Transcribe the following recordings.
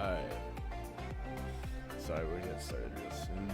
Alright. Sorry, we're getting started real soon.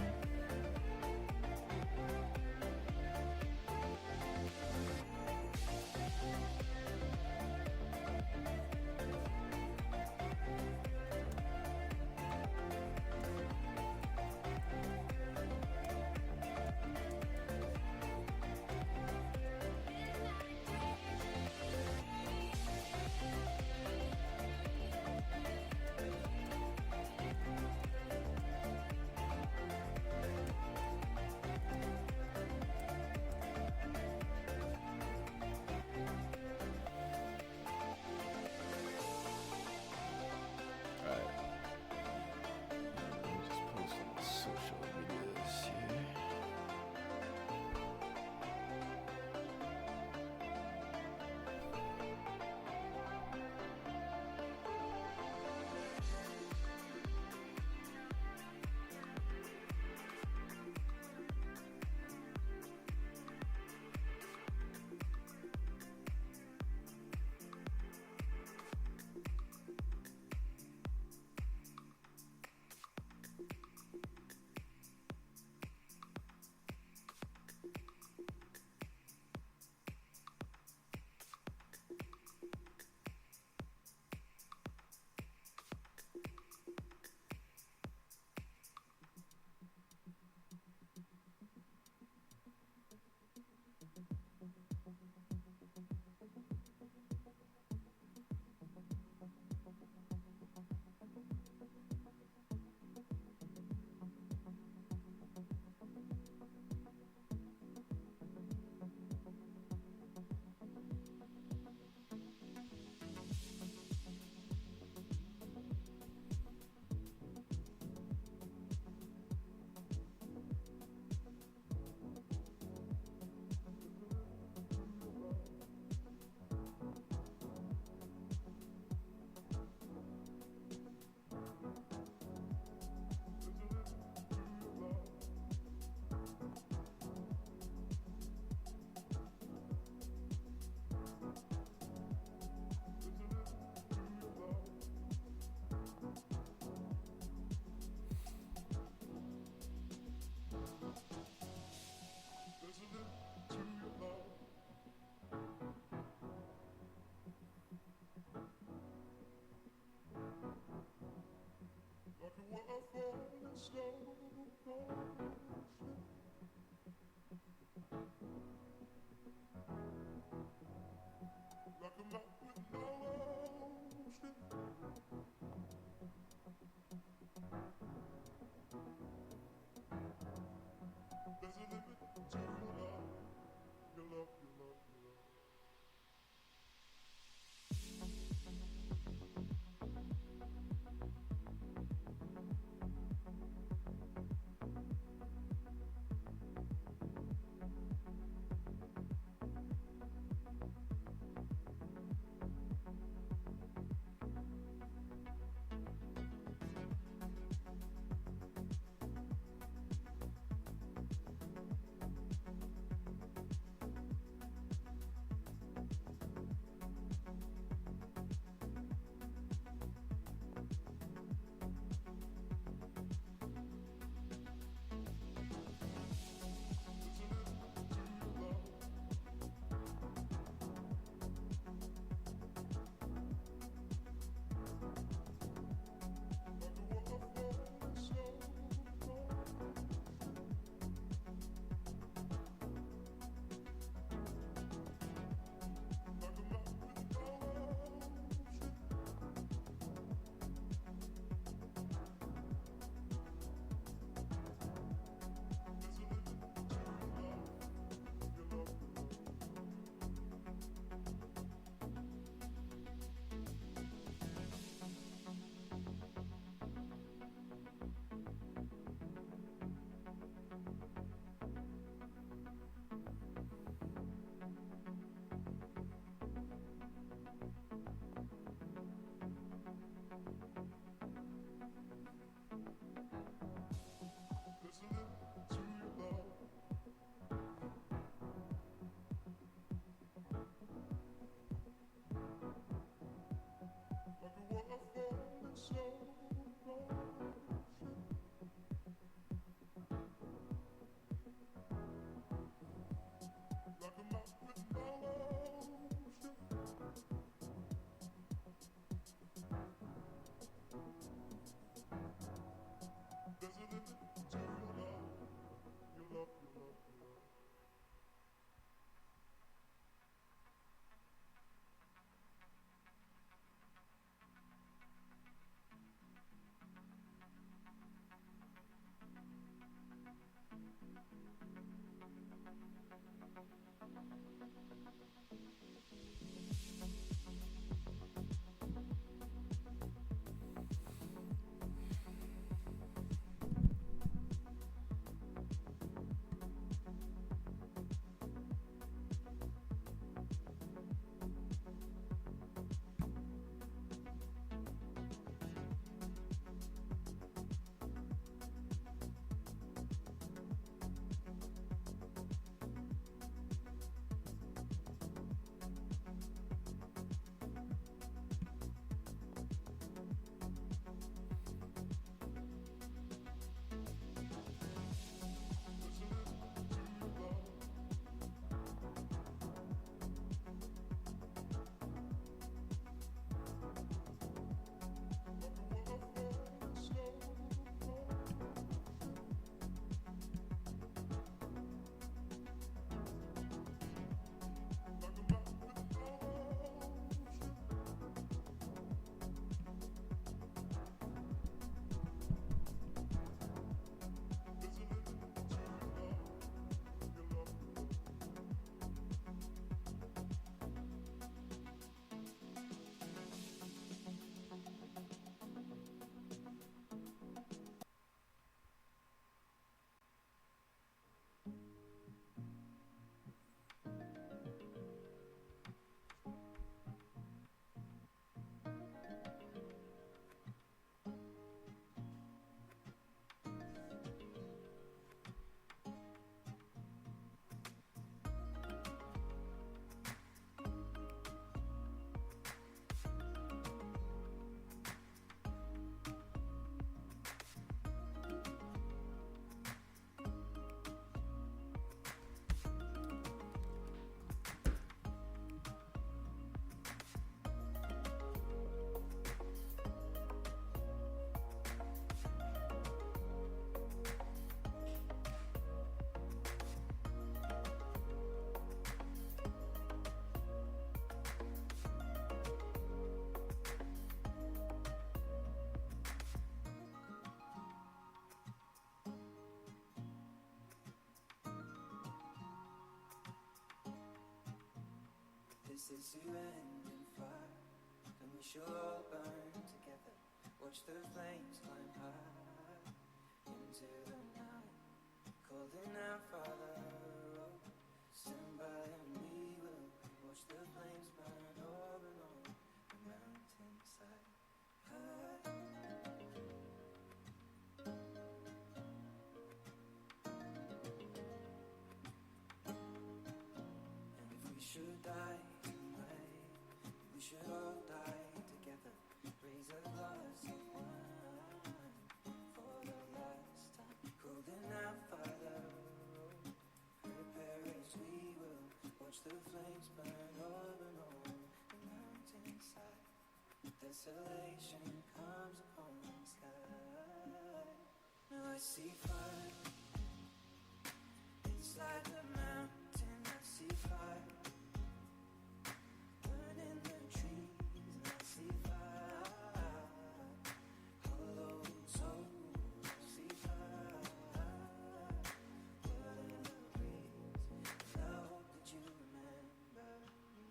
This is to end in fire, and we shall all burn together. Watch the flames climb high into the night, calling out, Father, oh, stand by and we will watch the flames burn over and on the mountainside. And if we should die tonight, we should all die together. Raise a glass of wine for the last time, holding out, Father, prepare as we will watch the flames burn over and on the mountainside. Desolation comes upon the sky. Now I see fire inside the mountain. I see fire burning the trees, and I see fire hollow souls. I see fire burning the breeze. And I hope that you remember me.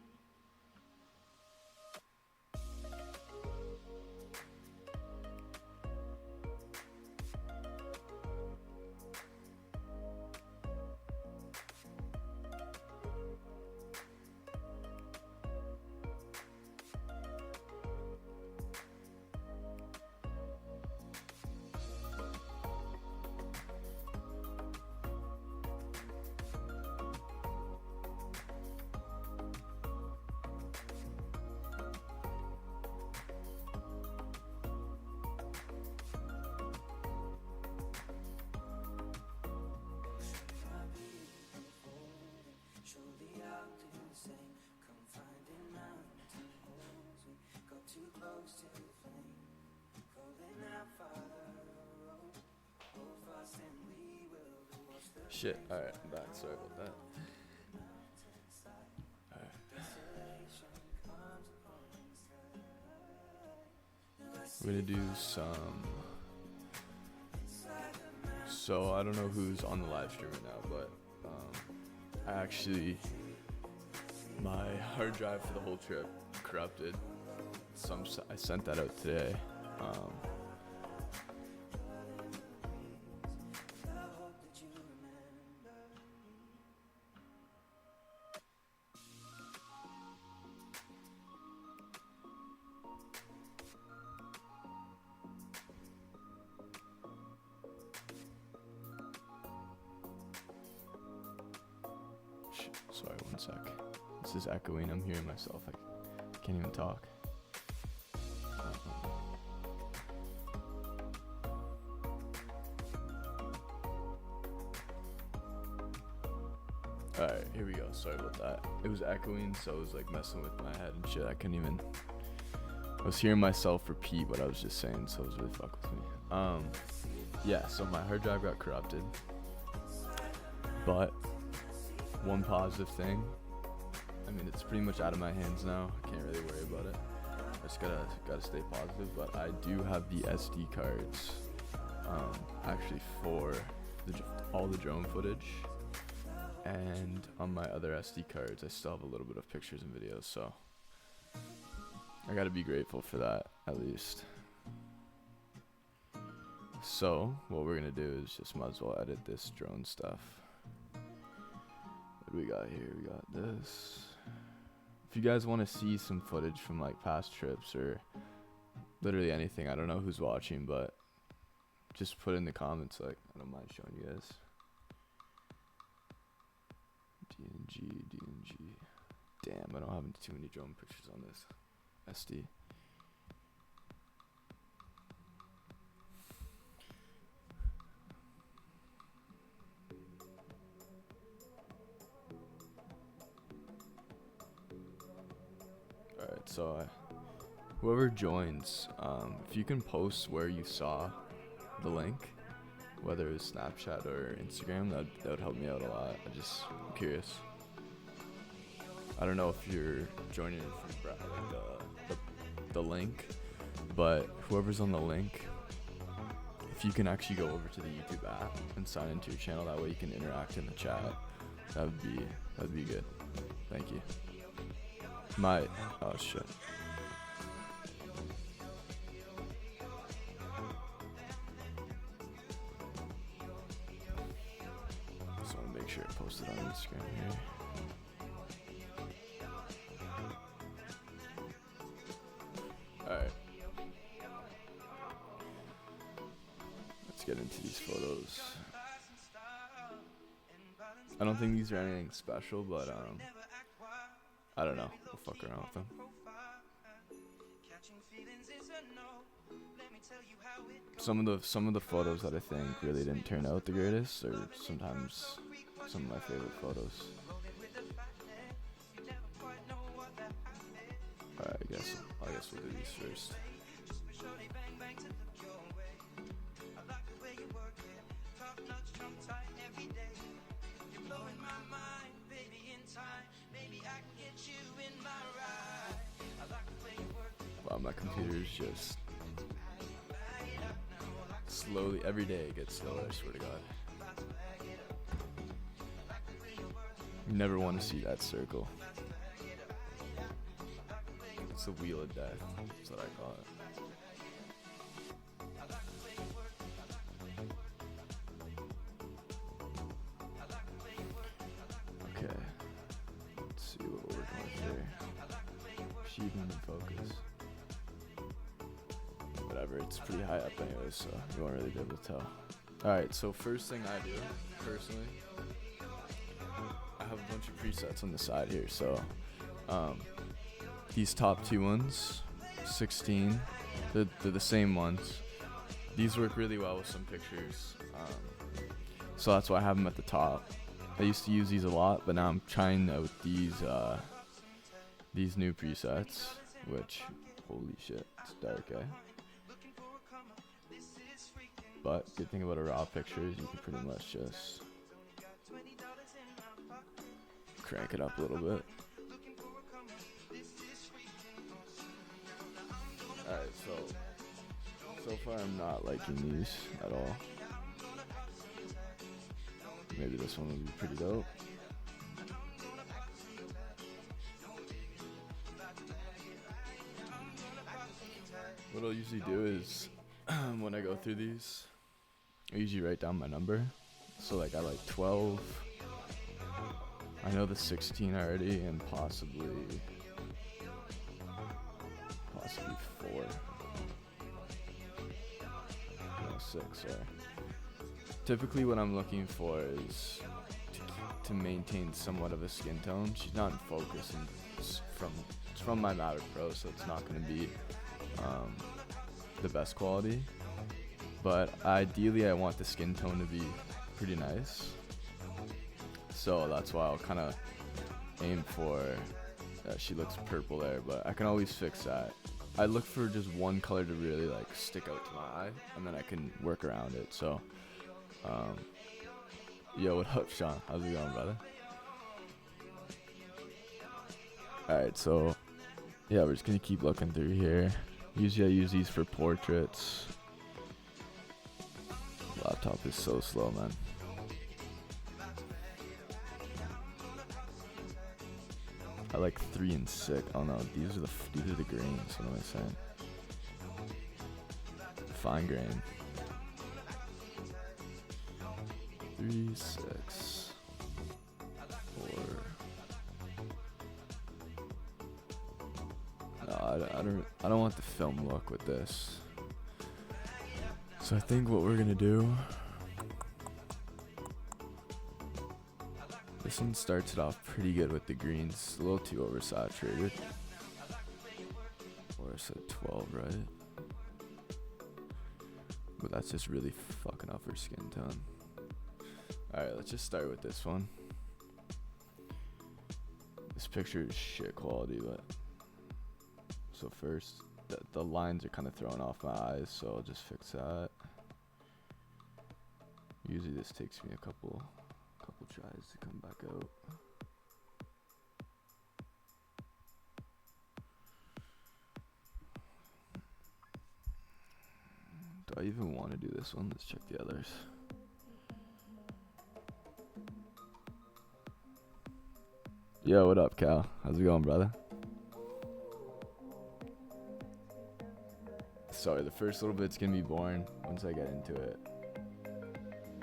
Surely I'll do the same. Come finding mountain holes. We got too close to the flame. Calling out, Father, hold fast and we will watch the Shit. Alright, I'm back. Sorry about that. We're gonna do some. So I don't know who's on the live stream right now, but my hard drive for the whole trip corrupted. I sent that out today. Sorry, one sec. This is echoing. I'm hearing myself. I can't even talk. Alright, here we go. Sorry about that. It was echoing, so it was like messing with my head and shit. I was hearing myself repeat what I was just saying, so it was really fuck with me. Yeah, so my hard drive got corrupted. But one positive thing, I mean, it's pretty much out of my hands now. I can't really worry about it. I just gotta stay positive. But I do have the SD cards, actually for all the drone footage, and on my other SD cards, I still have a little bit of pictures and videos. So I gotta be grateful for that, at least. So what we're gonna do is just might as well edit this drone stuff. What do we got here? We got this. If you guys want to see some footage from like past trips or literally anything, I don't know who's watching, but just put in the comments. Like, I don't mind showing you guys. DNG. Damn, I don't have too many drone pictures on this SD. Alright, so whoever joins, if you can post where you saw the link, whether it's Snapchat or Instagram, that would help me out a lot. I'm curious. I don't know if you're joining from the link, but whoever's on the link, if you can actually go over to the YouTube app and sign into your channel, that way you can interact in the chat. That'd be good. Thank you. Might. Oh shit. Just want to make sure I post it on Instagram here. Alright. Let's get into these photos. I don't think these are anything special, but I don't know. We'll fuck around with them. Some of the photos that I think really didn't turn out the greatest are sometimes some of my favorite photos. Alright, I guess we'll do these first. Wow, my computer is just slowly, every day it gets slower, I swear to God. You never want to see that circle. It's the wheel of death, that's what I call it. Okay, let's see what we're working with here. Achievement and focus. Whatever, it's pretty high up anyways, so you won't really be able to tell. Alright, so first thing I do, personally, I have a bunch of presets on the side here, so these top two ones, 16, they're the same ones. These work really well with some pictures, so that's why I have them at the top. I used to use these a lot, but now I'm trying out these new presets, which, holy shit, it's dark, eh? But good thing about a raw picture is you can pretty much just crank it up a little bit. Alright, so far I'm not liking these at all. Maybe this one would be pretty dope. What I'll usually do is when I go through these, I usually write down my number. So like I like 12. I know the 16 already, and possibly 4. No, 6, sorry. Typically what I'm looking for is to maintain somewhat of a skin tone. She's not in focus, and it's from my Mavic Pro, so it's not going to be the best quality. But ideally I want the skin tone to be pretty nice. So that's why I'll kind of aim for, she looks purple there, but I can always fix that. I look for just one color to really like stick out to my eye, and then I can work around it. So, yo, what up, Sean? How's it going, brother? Alright, so, yeah, we're just gonna keep looking through here. Usually I use these for portraits. Laptop is so slow, man. I like 3 and 6. Oh no, these are the grains. What am I saying? Fine grain. 3, 6, 4. No, I don't want the film look with this. So I think what we're gonna do. This one starts it off pretty good with the greens, a little too oversaturated. Or I said 12, right? But that's just really fucking up her skin tone. Alright, let's just start with this one. This picture is shit quality, but so first, the lines are kind of throwing off my eyes, so I'll just fix that. Usually this takes me a couple tries to come back out. Do I even want to do this one? Let's check the others. Yo, what up, Cal? How's it going, brother? sorry, the first little bit's gonna be boring. Once I get into it,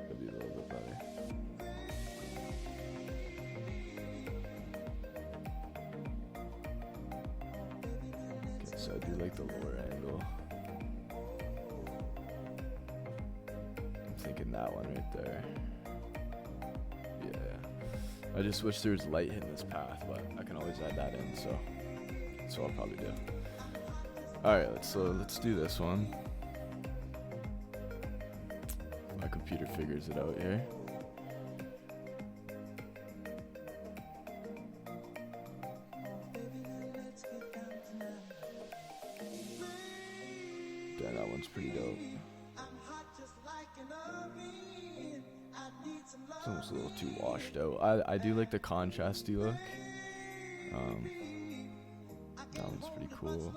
it'll be a little bit better. Okay, so I do like the lower angle. I'm thinking that one right there. Yeah. I just wish there was light hitting this path, but I can always add that in, so that's what I'll probably do. Alright, let's do this one. My computer figures it out here. Damn, that one's pretty dope. It's almost a little too washed out. I do like the contrasty look. That one's pretty cool.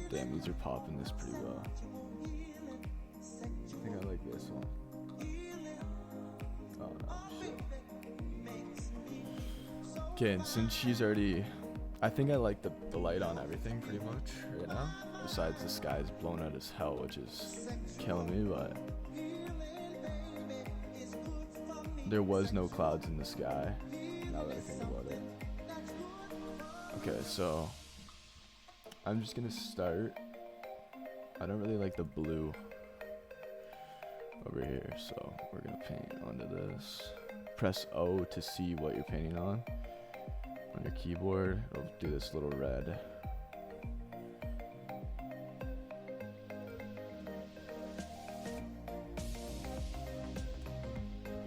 Damn, these are popping this pretty well. I think I like this one. Oh no, shit. Okay, and since she's already... I think I like the light on everything pretty much right now. Besides the sky's blown out as hell, which is killing me, but... There was no clouds in the sky, now that I think about it. Okay, so... I'm just gonna start. I don't really like the blue over here, so we're gonna paint onto this. Press O to see what you're painting on your keyboard. It'll do this little red.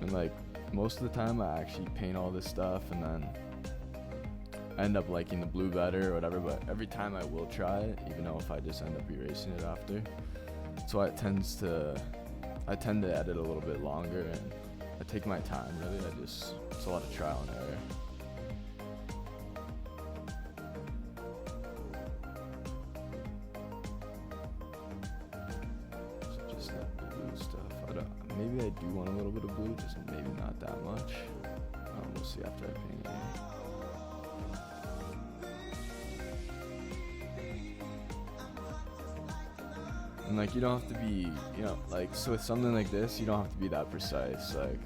And like most of the time I actually paint all this stuff and then I end up liking the blue better or whatever, but every time I will try it, even though if I just end up erasing it after. So I tend to edit a little bit longer and I take my time really. It's a lot of trial and error. So just that blue stuff. Maybe I do want a little bit of blue, just maybe not that much. We'll see after I paint it. And like you don't have to be, like so with something like this, you don't have to be that precise. Like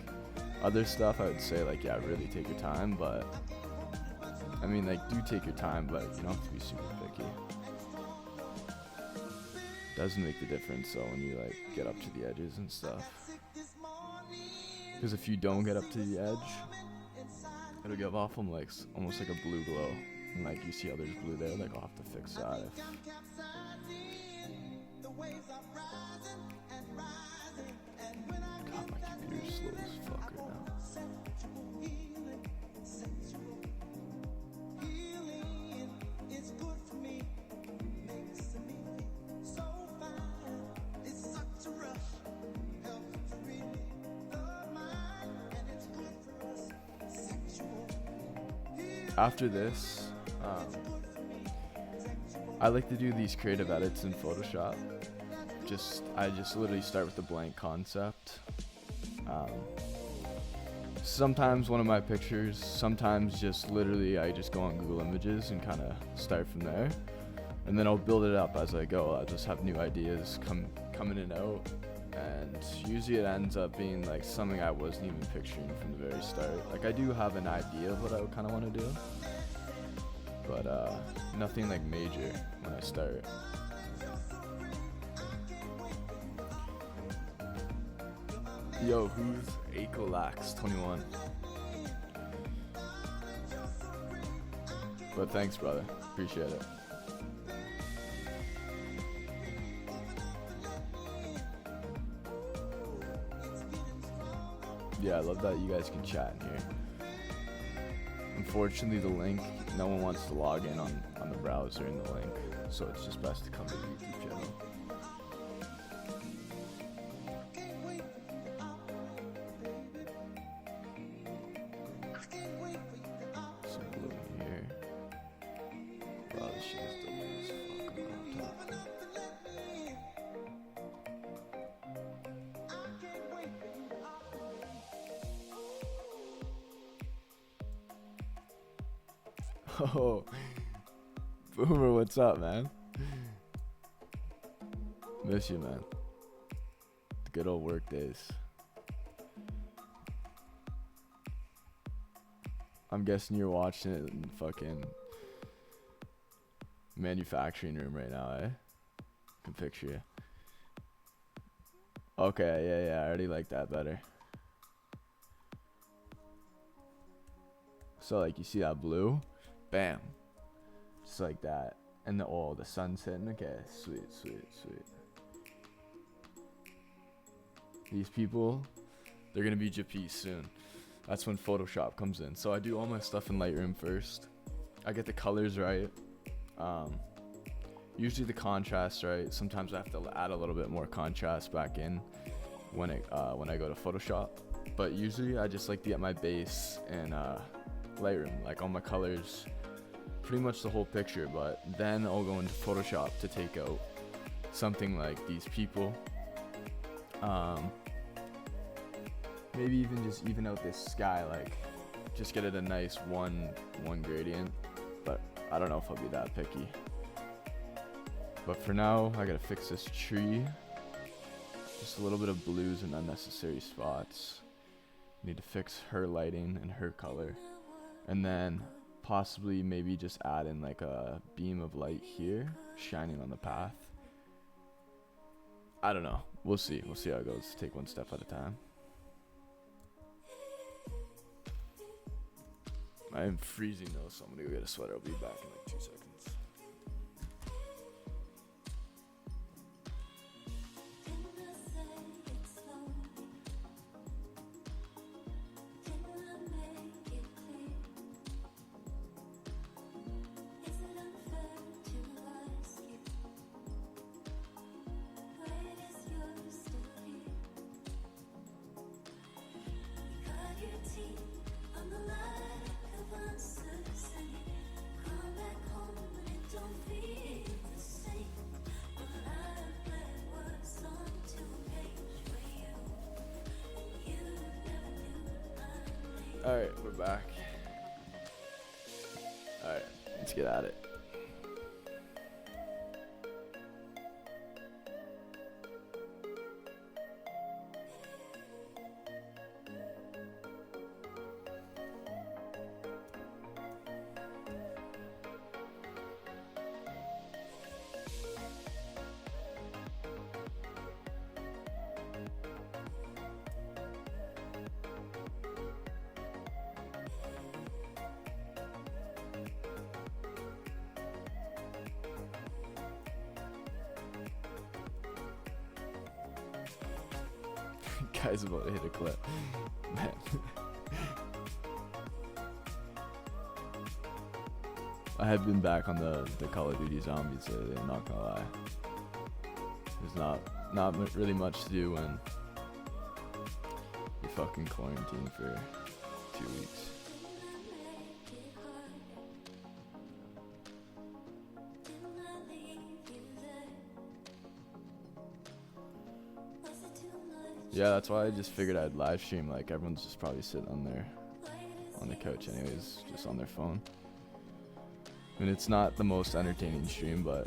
other stuff, I would say like yeah, really take your time. But I mean like do take your time, but you don't have to be super picky. Doesn't make the difference though when you like get up to the edges and stuff. Because if you don't get up to the edge, it'll give off them like almost like a blue glow. And like you see how there's blue there, like I'll have to fix that. God, my computer's slow as fuck right now. After this, I like to do these creative edits in Photoshop. I just literally start with a blank concept. Sometimes one of my pictures, sometimes just literally I just go on Google Images and kind of start from there. And then I'll build it up as I go. I'll just have new ideas come in and out. And usually it ends up being like something I wasn't even picturing from the very start. Like I do have an idea of what I kind of want to do. But nothing like major when I start. Yo, who's Acolax21? But thanks, brother. Appreciate it. Yeah, I love that you guys can chat in here. Unfortunately, the link, no one wants to log in on the browser in the link, so it's just best to come to the YouTube channel. Some blue in here. Wow, this shit is dope as fuck on top. Oh, Boomer, what's up, man? Miss you, man. The good old work days. I'm guessing you're watching it in fucking manufacturing room right now, eh? Can picture you. Okay, yeah, I already like that better. So like you see that blue? Bam. Just like that. And the sun's hitting. Okay, sweet. These people, they're gonna be Japanese soon. That's when Photoshop comes in. So I do all my stuff in Lightroom first. I get the colors right. Usually the contrast right. Sometimes I have to add a little bit more contrast back in when I go to Photoshop. But usually I just like to get my base in Lightroom, like all my colors, pretty much the whole picture. But then I'll go into Photoshop to take out something like these people. Maybe even just even out this sky, like just get it a nice one gradient. But I don't know if I'll be that picky. But for now, I gotta fix this tree. Just a little bit of blues and unnecessary spots. Need to fix her lighting and her color. And then possibly maybe just add in like a beam of light here, shining on the path. I don't know. We'll see how it goes. Take one step at a time. I am freezing though, so I'm gonna go get a sweater. I'll be back in like 2 seconds. Alright, we're back. Alright, let's get at it. Guy's about to hit a clip. Man. I have been back on the Call of Duty zombies lately, I'm not gonna lie. There's not really much to do when you're fucking quarantined for 2 weeks. Yeah, that's why I just figured I'd live stream. Like everyone's just probably sitting on the couch anyways, just on their phone. I mean, it's not the most entertaining stream, but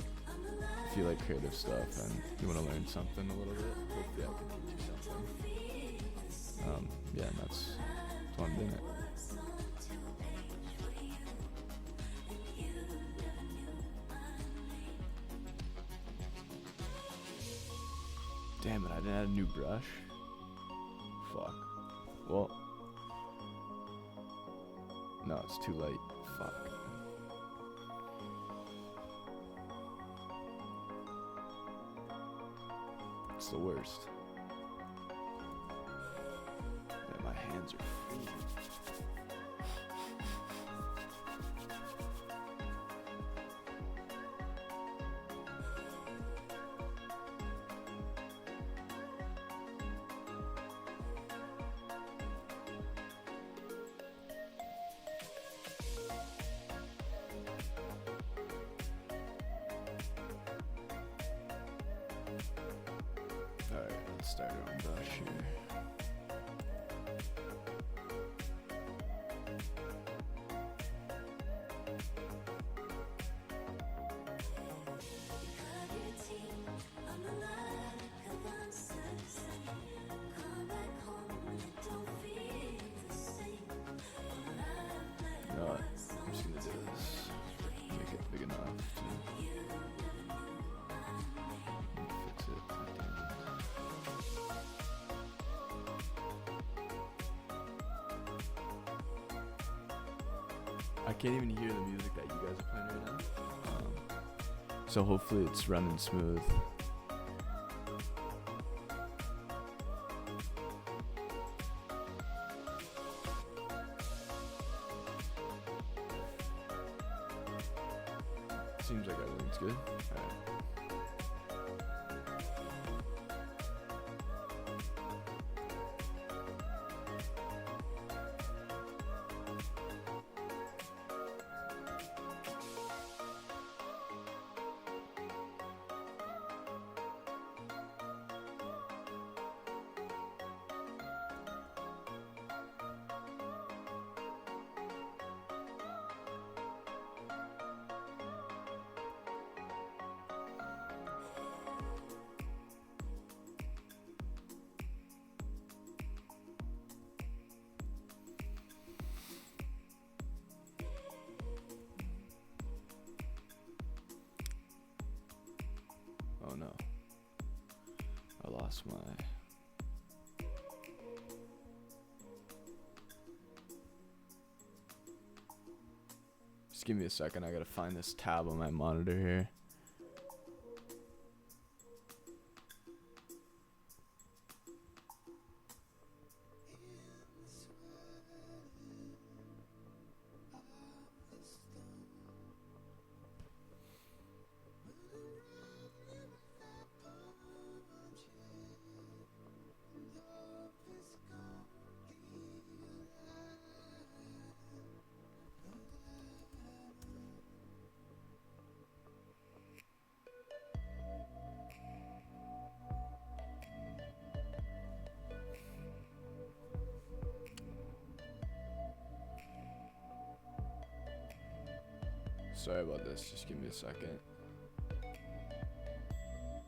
if you like creative stuff and you want to learn something a little bit, hopefully I can teach you something. Yeah, and that's why I'm doing it. Damn it, I didn't add a new brush. Fuck. Well. No, it's too late. Fuck. It's the worst. Man, my hands are freezing. Alright, let's start our own brush here. I can't even hear the music that you guys are playing right now. So hopefully it's running smooth. Seems like everything's good. Alright. Oh no. I lost my... Just give me a second, I gotta find this tab on my monitor here. Sorry about this, just give me a second.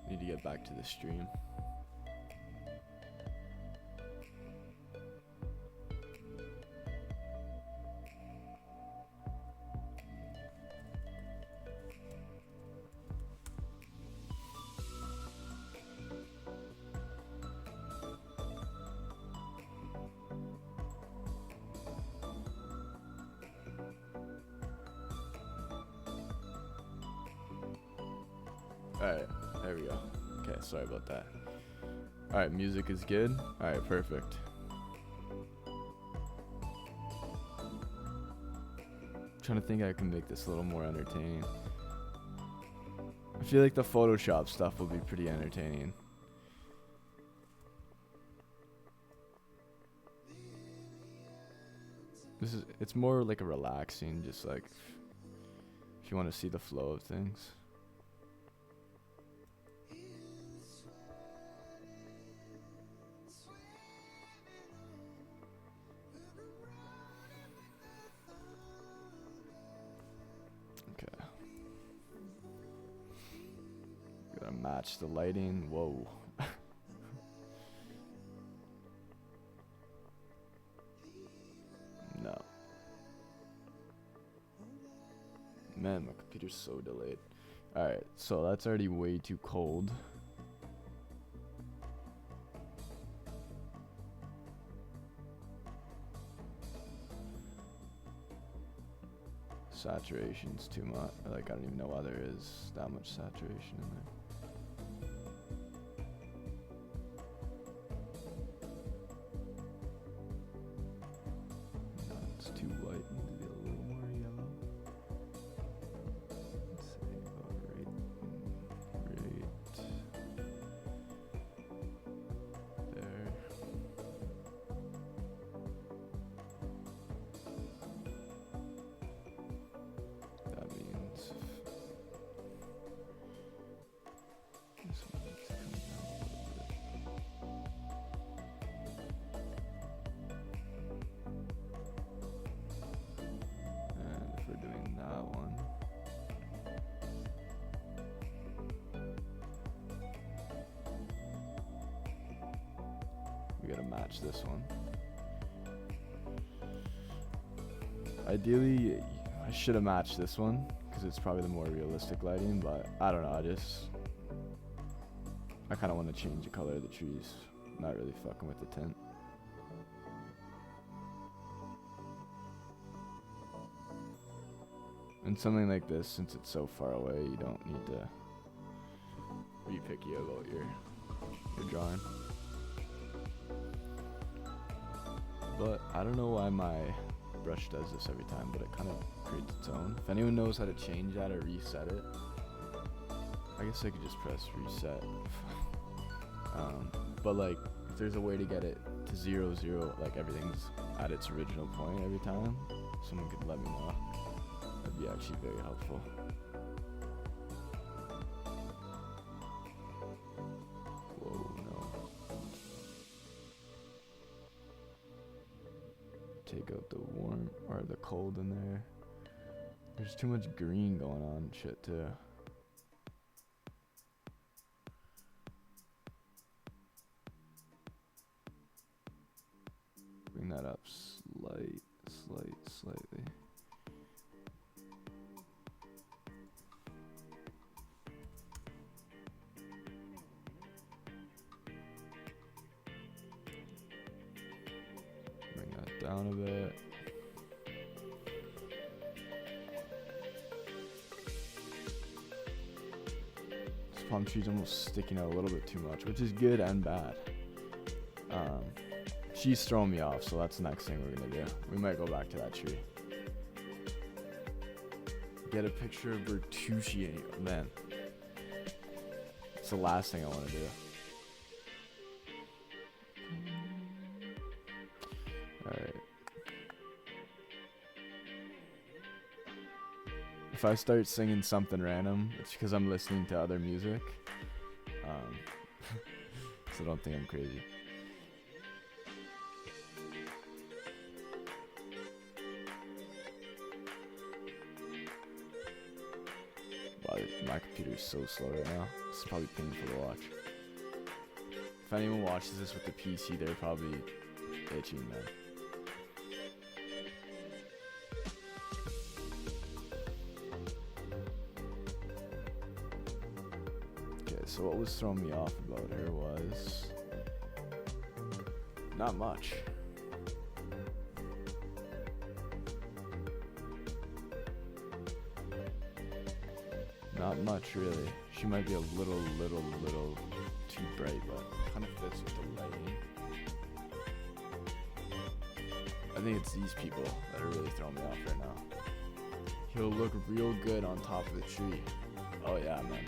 Need to get back to the stream. Alright, there we go. Okay, sorry about that. Alright, music is good. Alright, perfect. Trying to think I can make this a little more entertaining. I feel like the Photoshop stuff will be pretty entertaining. It's more like a relaxing, just like if you want to see the flow of things. Match the lighting. Whoa. No. Man, my computer's so delayed. Alright, so that's already way too cold. Saturation's too much. Like, I don't even know why there is that much saturation in there. Too white, need to be a little more yellow. Let's say about right there. That means this one needs to come down a little bit. And if we're doing that one, we gotta match this one. Ideally, I should have matched this one because it's probably the more realistic lighting, but I don't know, I kind of want to change the color of the trees. Not really fucking with the tint. And something like this, since it's so far away, you don't need to be picky about your drawing. But I don't know why my brush does this every time, but it kind of creates its own. If anyone knows how to change that or reset it, I guess I could just press reset. But like, if there's a way to get it to 0, 0, like everything's at its original point every time, someone could let me know. That'd be actually very helpful. Whoa, no. Take out the warm or the cold in there. There's too much green going on and shit too. Bring that up slightly. Bring that down a bit. This palm tree's almost sticking out a little bit too much, which is good and bad. She's throwing me off, so that's the next thing we're gonna do. We might go back to that tree. Get a picture of Bertucci, man. It's the last thing I want to do. Alright. If I start singing something random, it's because I'm listening to other music. So don't think I'm crazy. Wow, my computer is so slow right now. This is probably painful to watch. If anyone watches this with the PC, they're probably itching, man. Okay, so what was throwing me off about her was not much. Not much, really. She might be a little too bright, but kind of fits with the lighting. I think it's these people that are really throwing me off right now. He'll look real good on top of the tree. Oh yeah, man.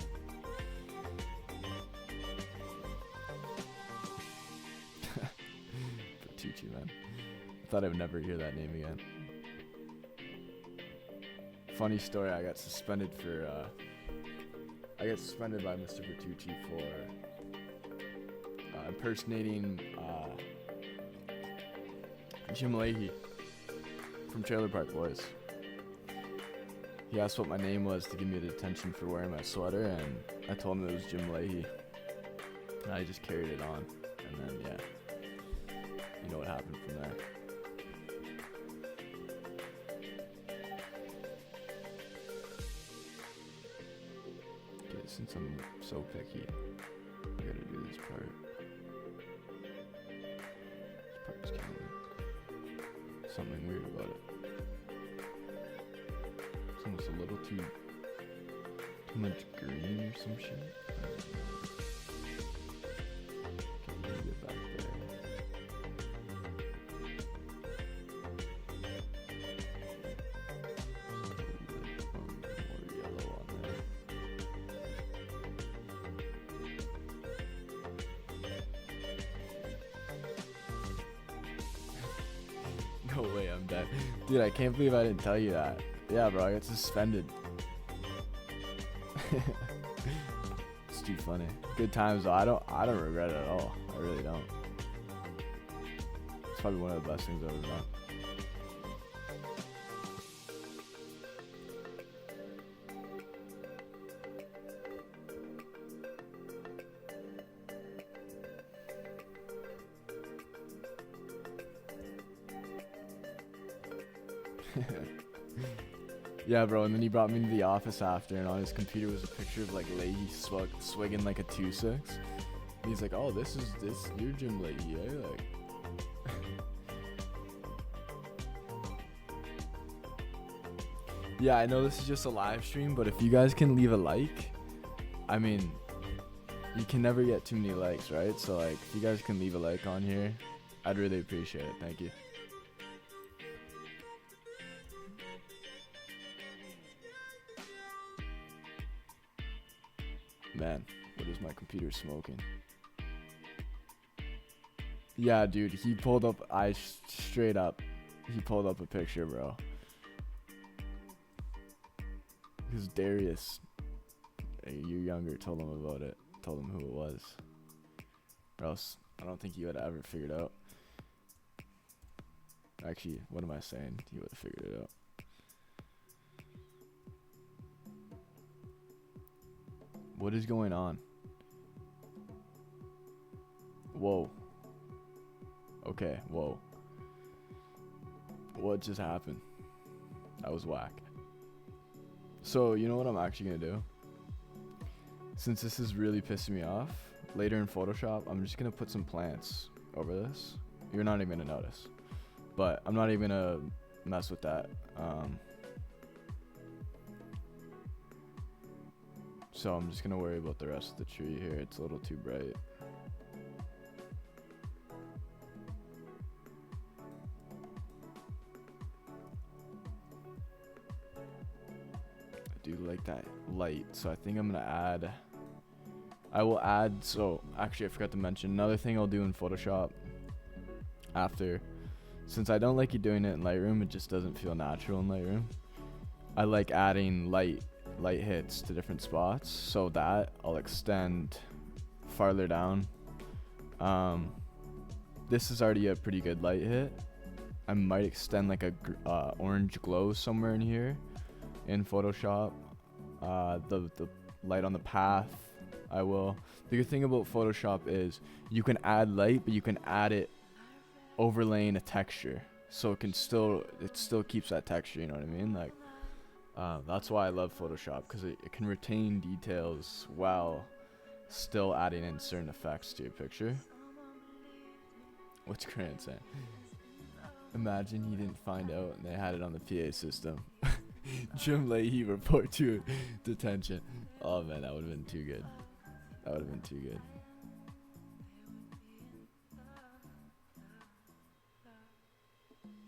Bertucci, man. I thought I would never hear that name again. Funny story, I got suspended by Mr. Bertucci for impersonating Jim Leahy from Trailer Park Boys. He asked what my name was to give me a detention for wearing my sweater, and I told him it was Jim Leahy. And I just carried it on, and then yeah, you know what happened from there. Since I'm so picky, I gotta do this part. This part is killing me. Something weird about it. It's almost a little too much green or some shit. Okay, let me get back there. More yellow on there. No way, I'm dead. Dude, I can't believe I didn't tell you that. Yeah, bro, I got suspended. It's too funny. Good times though. I don't regret it at all. I really don't. It's probably one of the best things I've ever done. Yeah, bro, and then he brought me to the office after, and on his computer was a picture of like Leahy swigging like a 2-6. And he's like, "Oh, you're Jim Leahy, eh?" Like, Yeah, I know this is just a live stream, but if you guys can leave a like, I mean, you can never get too many likes, right? So like, if you guys can leave a like on here, I'd really appreciate it. Thank you. Man, what is my computer smoking? Yeah, dude, he pulled up, straight up, he pulled up a picture, bro. Because Darius, you're younger, told him about it, told him who it was. Or else, I don't think he would have ever figured out. Actually, what am I saying? He would have figured it out. What is going on? Whoa. Okay, whoa. What just happened? That was whack. So, you know what I'm actually gonna do? Since this is really pissing me off, later in Photoshop, I'm just gonna put some plants over this. You're not even gonna notice. But I'm not even gonna mess with that. So I'm just gonna worry about the rest of the tree here. It's a little too bright. I do like that light, so I think I'm gonna add. I will add. So actually, I forgot to mention another thing I'll do in Photoshop after. Since I don't like you doing it in Lightroom, it just doesn't feel natural in Lightroom. I like adding light hits to different spots, so that I'll extend farther down. This is already a pretty good light hit. I might extend like a orange glow somewhere in here in Photoshop. The light on the path, I will. The good thing about Photoshop is you can add light, but you can add it overlaying a texture, so it still keeps that texture, you know what I mean? Like that's why I love Photoshop, because it can retain details while still adding in certain effects to your picture. What's Grant saying? Imagine he didn't find out and they had it on the PA system. Jim Leahy report to detention. Oh man, that would have been too good. That would have been too good.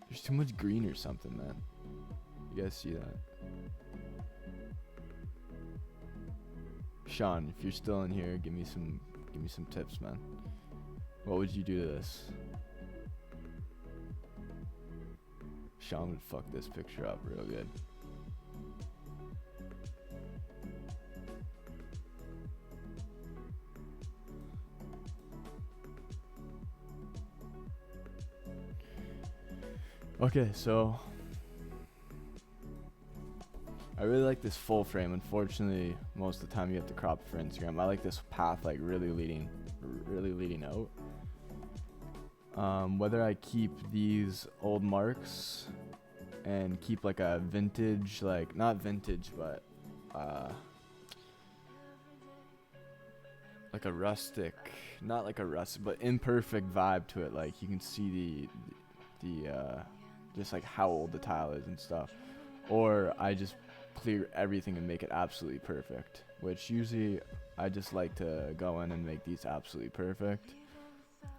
There's too much green or something, man. You guys see that? Sean, if you're still in here, give me some tips, man. What would you do to this? Sean would fuck this picture up real good. Okay, so I really like this full frame. Unfortunately, most of the time you have to crop it for Instagram. I like this path, like really leading out. Whether I keep these old marks and keep like a vintage, like not vintage, but like a rustic, not like a rustic, but imperfect vibe to it. Like you can see the just like how old the tile is and stuff. Or I just clear everything and make it absolutely perfect, which usually I just like to go in and make these absolutely perfect,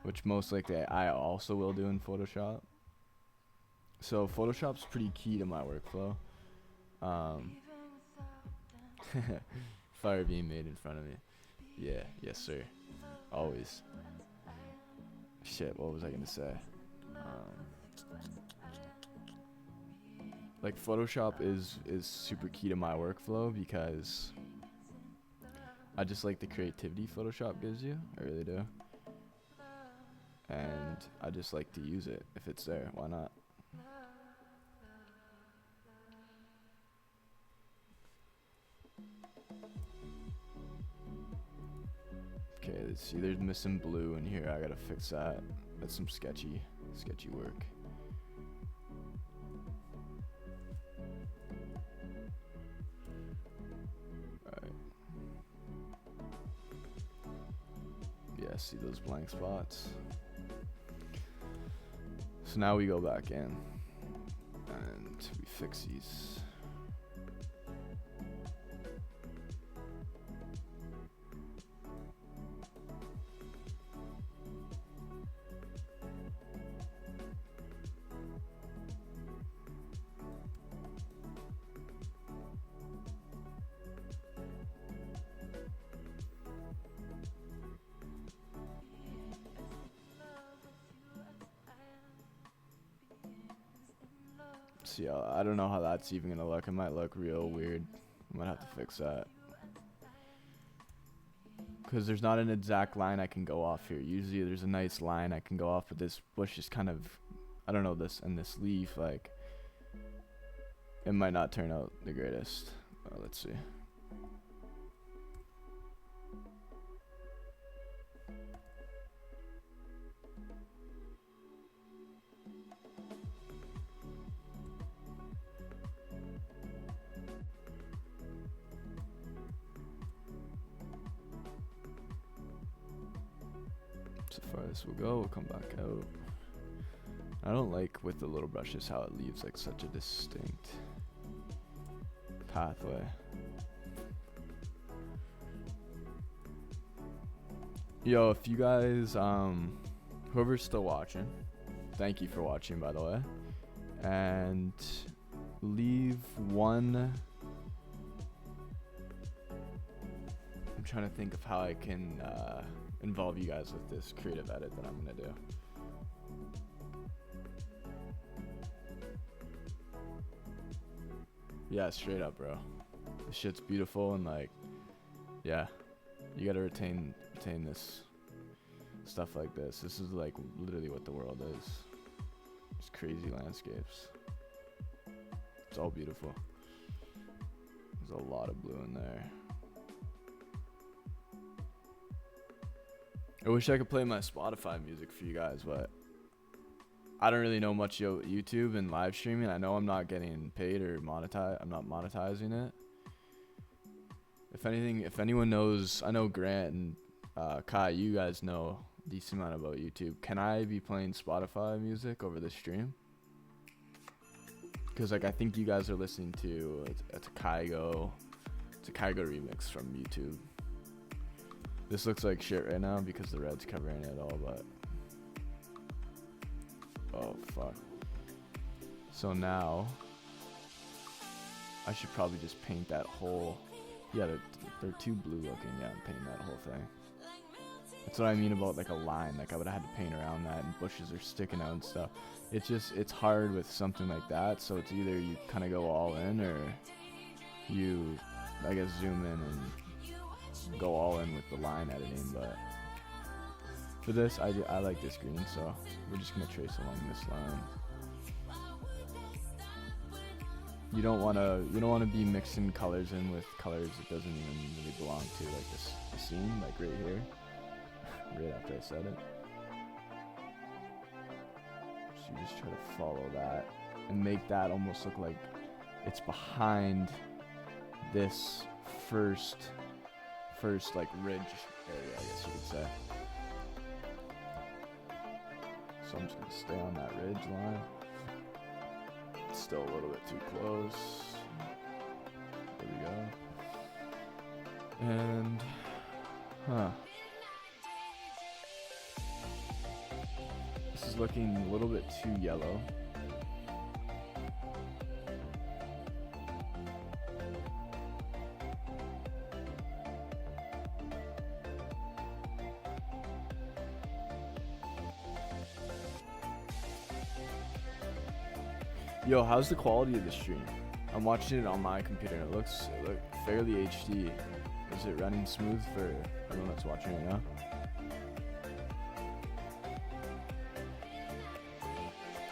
which most likely I also will do in Photoshop. So Photoshop's pretty key to my workflow. Fire being made in front of me. Yeah, yes sir. Always. Shit, what was I gonna say? Like Photoshop is super key to my workflow because I just like the creativity Photoshop gives you. I really do. And I just like to use it if it's there. Why not? Okay, let's see. There's missing blue in here. I gotta fix that. That's some sketchy work. Alright. Yeah, see those blank spots? So now we go back in and we fix these. See, I don't know how that's even gonna look. It might look real weird. I might have to fix that. Because there's not an exact line I can go off here. Usually there's a nice line I can go off, but this bush is kind of, I don't know, this and this leaf, like, it might not turn out the greatest. Let's see. So far this will go, we'll come back out. I don't like with the little brushes how it leaves like such a distinct pathway. Yo, if you guys, whoever's still watching, thank you for watching, by the way. And leave one. I'm trying to think of how I can involve you guys with this creative edit that I'm gonna do. Yeah, straight up, bro. This shit's beautiful and like, yeah, you gotta retain this stuff like this. This is like literally what the world is. It's crazy landscapes. It's all beautiful. There's a lot of blue in there. I wish I could play my Spotify music for you guys, but I don't really know much about YouTube and live streaming. I know I'm not getting paid or monetized. I'm not monetizing it. If anything, if anyone knows, I know Grant and Kai, you guys know a decent amount about YouTube. Can I be playing Spotify music over the stream? Because like I think you guys are listening to it's a Kygo remix from YouTube. This looks like shit right now because the red's covering it all, but oh fuck. So now I should probably just paint that whole, yeah, they're too blue looking. Yeah, I'm painting that whole thing. That's what I mean about like a line. Like I would have had to paint around that, and bushes are sticking out and stuff. It's hard with something like that. So it's either you kind of go all in, or you, I guess, zoom in and go all in with the line editing. But for this, I like this green, so we're just gonna trace along this line. You don't wanna be mixing colors in with colors it doesn't even really belong to, like this scene, like right here, right after I said it. So you just try to follow that and make that almost look like it's behind this first like ridge area, I guess you could say. So I'm just gonna stay on that ridge line. It's still a little bit too close. There we go. And this is looking a little bit too yellow. Yo, how's the quality of the stream? I'm watching it on my computer and it looks fairly HD. Is it running smooth for everyone that's watching right now?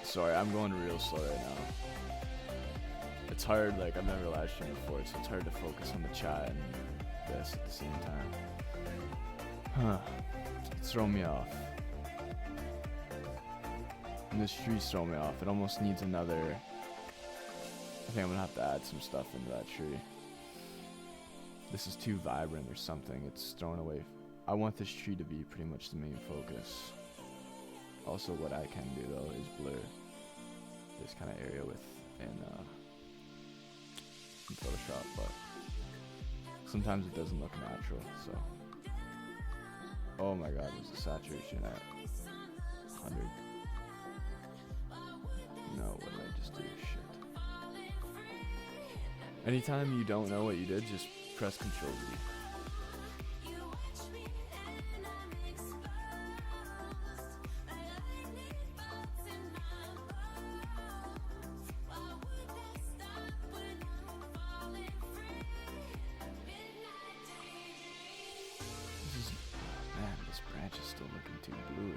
Sorry, I'm going real slow right now. It's hard, like I've never live streamed before, so it's hard to focus on the chat and this at the same time. It's throwing me off. And this tree's throwing me off. It almost needs another. I think I'm gonna have to add some stuff into that tree. This is too vibrant or something. It's thrown away. I want this tree to be pretty much the main focus. Also, what I can do though is blur this kind of area in Photoshop, but sometimes it doesn't look natural. So, oh my God, there's a saturation at 100. No, what did I just do? Shit. Anytime you don't know what you did, just press Control Z.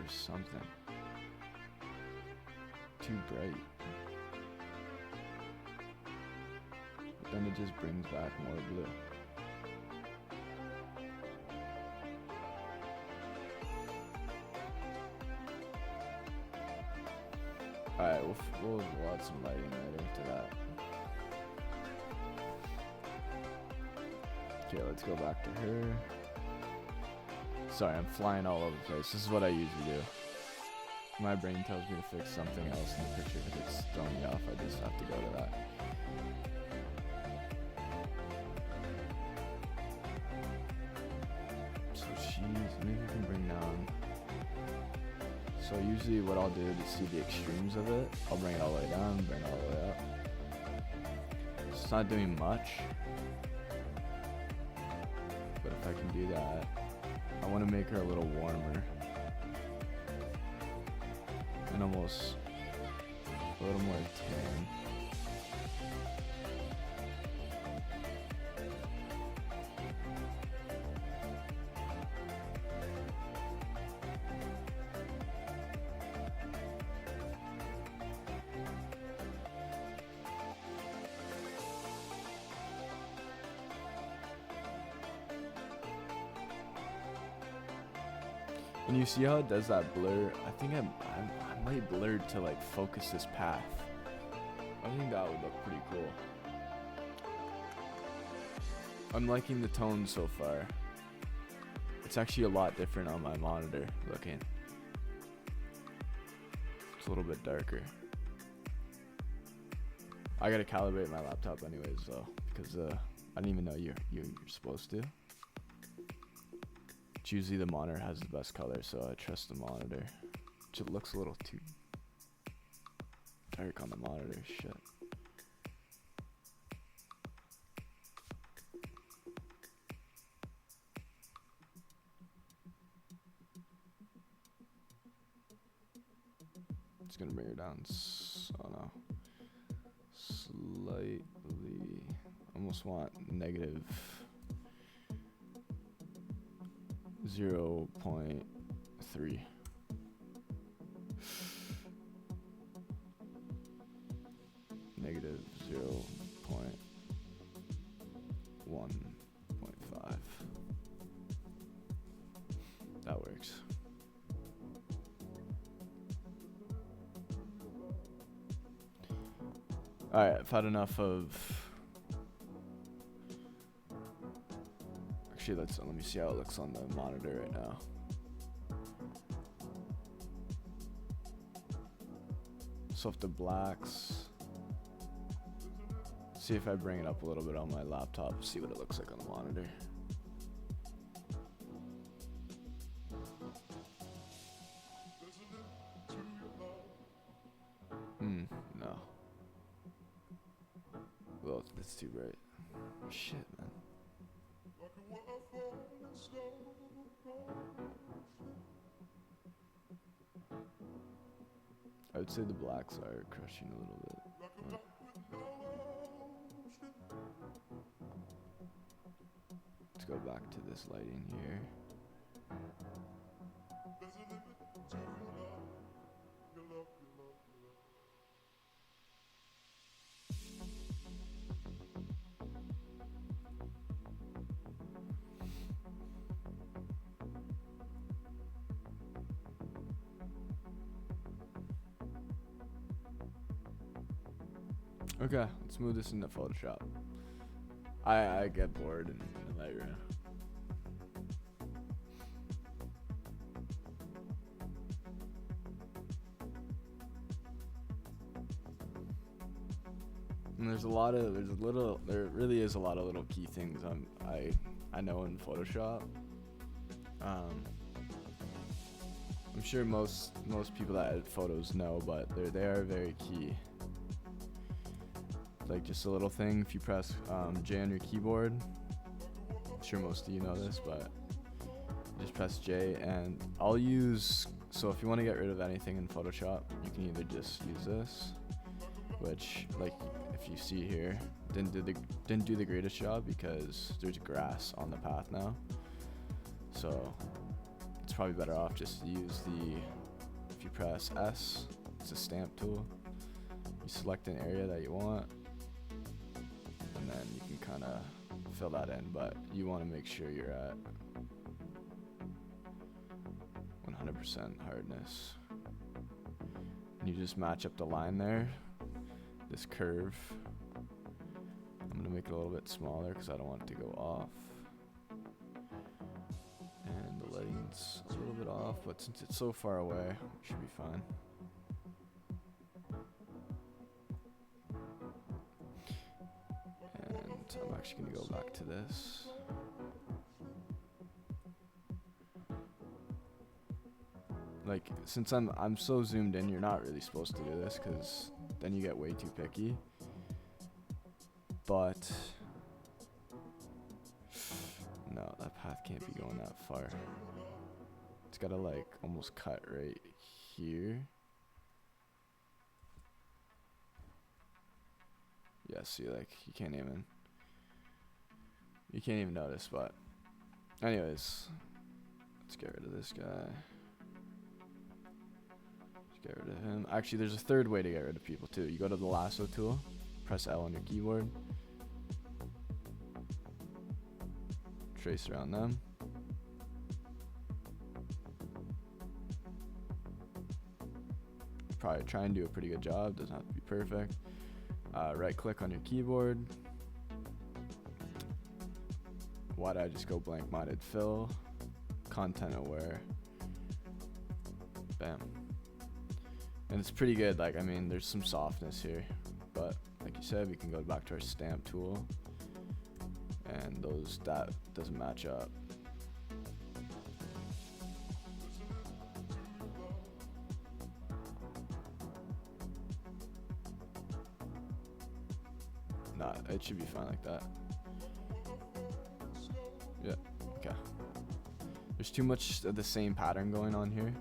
something. Too bright. But then it just brings back more blue. Alright, we'll add some lighting right into that. Okay, let's go back to her. Sorry, I'm flying all over the place. This is what I usually do. My brain tells me to fix something else in the picture because it's throwing me off. I just have to go to that. So maybe we can bring down. So usually what I'll do to see the extremes of it, I'll bring it all the way down, bring it all the way up. It's not doing much. But if I can do that, I want to make her a little warmer. And almost a little more tan. And you see how it does that blur? I think I might blur to like focus this path. I think that would look pretty cool. I'm liking the tone so far. It's actually a lot different on my monitor looking. It's a little bit darker. I gotta calibrate my laptop anyways though, because I didn't even know you're supposed to. Usually the monitor has the best color, so I trust the monitor. Which it looks a little too dark on the monitor. Shit. It's gonna bring her down. Oh no. Slightly. Almost want negative 0.3. Negative 0.1.5. That works. Alright, I've had enough of. Actually, let me see how it looks on the monitor right now. So if the blacks, see if I bring it up a little bit on my laptop, see what it looks like on the monitor. No. Well, it's too bright. Shit, man. I would say the blacks are crushing a little bit. Let's go back to this lighting here. Okay, let's move this into Photoshop. I get bored in Lightroom. And there really is a lot of little key things I know in Photoshop. I'm sure most people that edit photos know, but they are very key. Like just a little thing, if you press J on your keyboard, I'm sure most of you know this, but just press J and so if you want to get rid of anything in Photoshop, you can either just use this, which like if you see here, didn't do the greatest job because there's grass on the path now. So it's probably better off just to use if you press S, it's a stamp tool. You select an area that you want, and then you can kind of fill that in, but you want to make sure you're at 100% hardness. And you just match up the line there, this curve. I'm going to make it a little bit smaller because I don't want it to go off. And the lighting's a little bit off, but since it's so far away, it should be fine. And I'm actually going to go back to this. Like, since I'm so zoomed in, you're not really supposed to do this because then you get way too picky. But no, that path can't be going that far. It's gotta like almost cut right here. Yeah, see, like you can't even notice, but anyways, let's get rid of this guy. Let's get rid of him. Actually, there's a third way to get rid of people too. You go to the lasso tool, press L on your keyboard, trace around them. Probably try and do a pretty good job, doesn't have to be perfect. Right click on your keyboard. Why did I just go blank minded fill? Content aware. Bam. And it's pretty good, like I mean there's some softness here, but like you said, we can go back to our stamp tool, and that doesn't match up. Nah, it should be fine like that. Yeah, okay. There's too much of the same pattern going on here,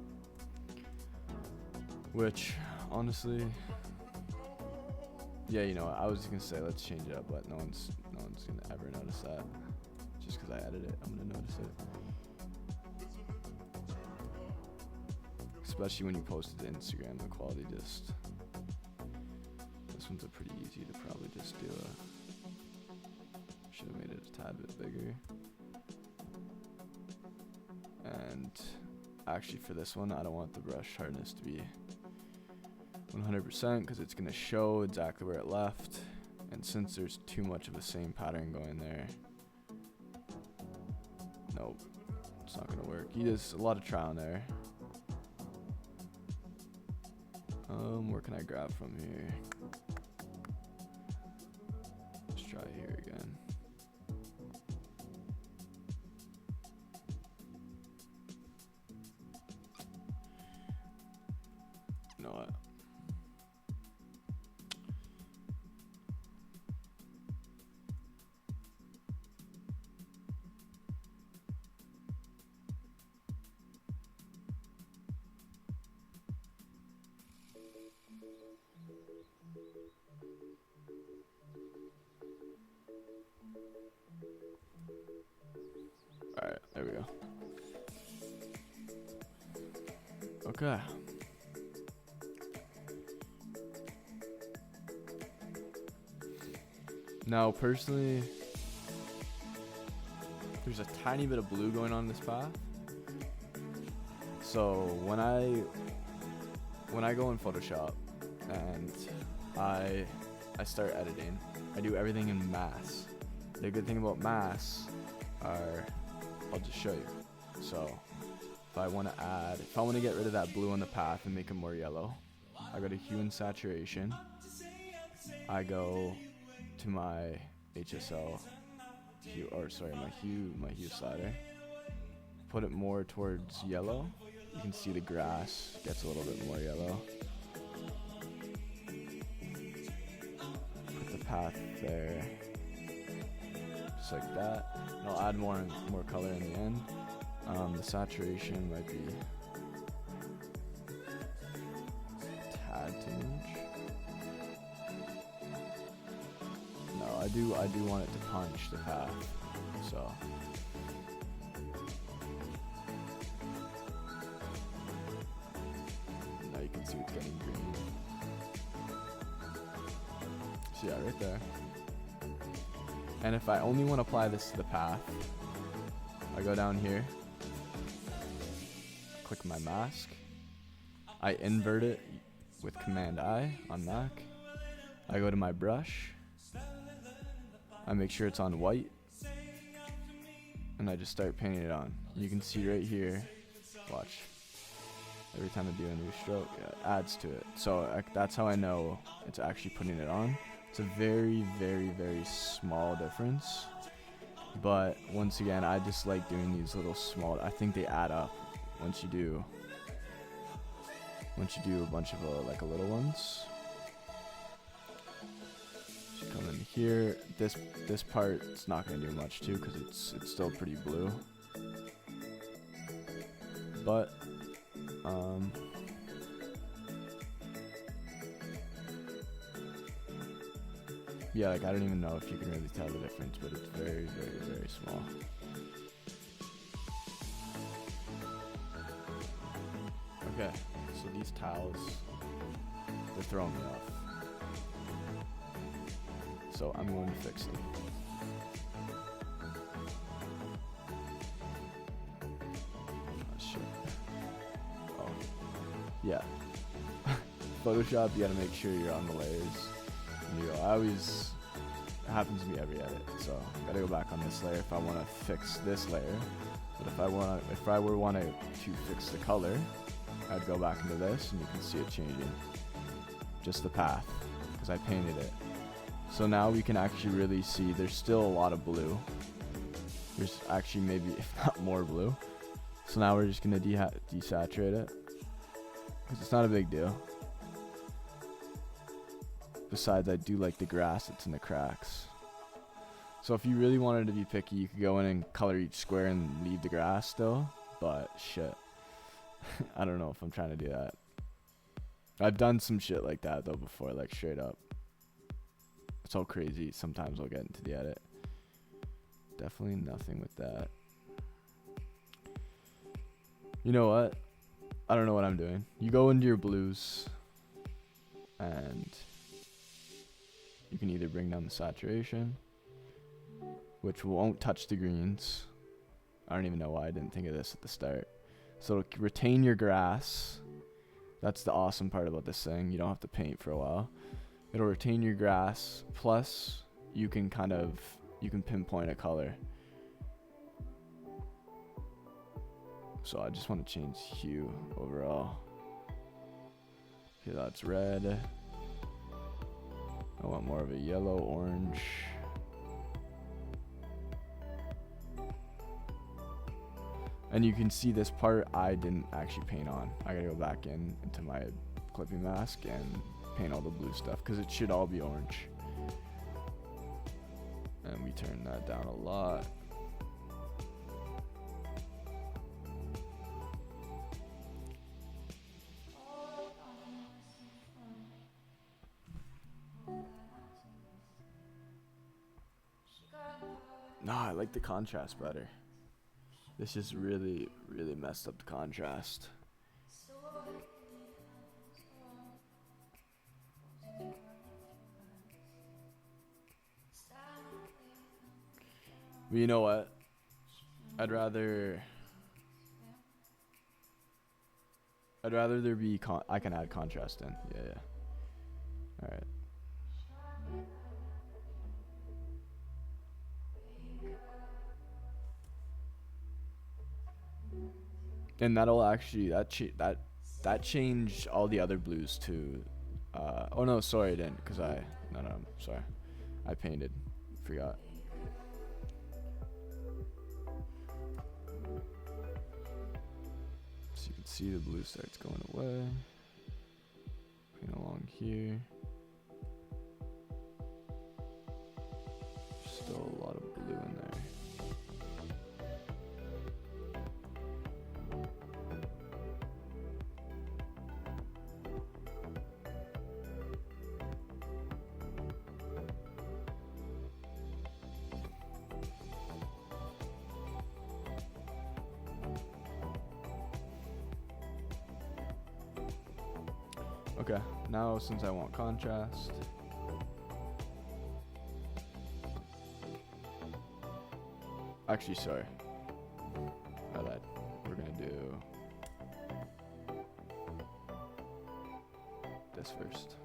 which honestly, yeah, you know what, I was gonna say let's change it up, but no one's gonna ever notice that. Just because I edited it, I'm gonna notice it. Especially when you post it to Instagram, the quality just, this one's a pretty easy to probably just do should have made it a tad bit bigger. And actually for this one, I don't want the brush hardness to be 100% because it's going to show exactly where it left, and since there's too much of the same pattern going there, nope, it's not going to work. There's a lot of trial and error. Where can I grab from here? Let's try here again. You know what? Alright, there we go. Okay. Now, personally, there's a tiny bit of blue going on this path. So when I go in Photoshop and I start editing, I do everything in mass. The good thing about mass are, I'll just show you. So if I want to get rid of that blue on the path and make it more yellow, I go to hue and saturation. I go to my HSL hue, or sorry, my hue slider. Put it more towards yellow. You can see the grass gets a little bit more yellow. Put the path there, just like that. And I'll add more color in the end. The saturation might be a tad too much. No, I do want it to punch the path. So see it's getting green. So yeah, right there. And if I only want to apply this to the path, I go down here, click my mask, I invert it with Command I on Mac. I go to my brush, I make sure it's on white, and I just start painting it on. You can see right here, watch, every time I do a new stroke, it adds to it. So that's how I know it's actually putting it on. It's a very, very, very small difference. But once again, I just like doing these little small, I think they add up once you do a bunch of like a little ones. So you come in here, this part, it's not gonna do much too, because it's still pretty blue. But yeah, like I don't even know if you can really tell the difference, but it's very, very, very small. Okay, so these tiles, they're throwing me off. So I'm going to fix them. Oh shit. Oh. Yeah. Photoshop, you gotta make sure you're on the layers. And you go, it happens to me every edit, so gotta go back on this layer if I wanna fix this layer. But if I were wanting to fix the color, I'd go back into this and you can see it changing. Just the path, because I painted it. So now we can actually really see there's still a lot of blue. There's actually maybe, if not more blue. So now we're just gonna desaturate it, because it's not a big deal. Besides, I do like the grass that's in the cracks. So if you really wanted to be picky, you could go in and color each square and leave the grass still. But shit, I don't know if I'm trying to do that. I've done some shit like that though before, like straight up. It's all crazy. Sometimes I'll get into the edit. Definitely nothing with that. You know what? I don't know what I'm doing. You go into your blues and you can either bring down the saturation, which won't touch the greens. I don't even know why I didn't think of this at the start. So it'll retain your grass. That's the awesome part about this thing. You don't have to paint for a while. It'll retain your grass, plus you can pinpoint a color. So I just want to change hue overall. Okay, that's red. I want more of a yellow, orange. And you can see this part I didn't actually paint on. I gotta go back into my clipping mask and paint all the blue stuff, because it should all be orange. And we turn that down a lot. No, I like the contrast better. This just really, really messed up the contrast. But you know what? I'd rather there be I can add contrast in. Yeah. All right. And that'll actually that changed all the other blues to oh no, sorry, I didn't, because no, sorry, I painted, forgot. So you can see the blue starts going away. Paint along here. Still a lot of blue in there. Okay, now since I want contrast, actually, sorry, I lied. We're gonna do this first.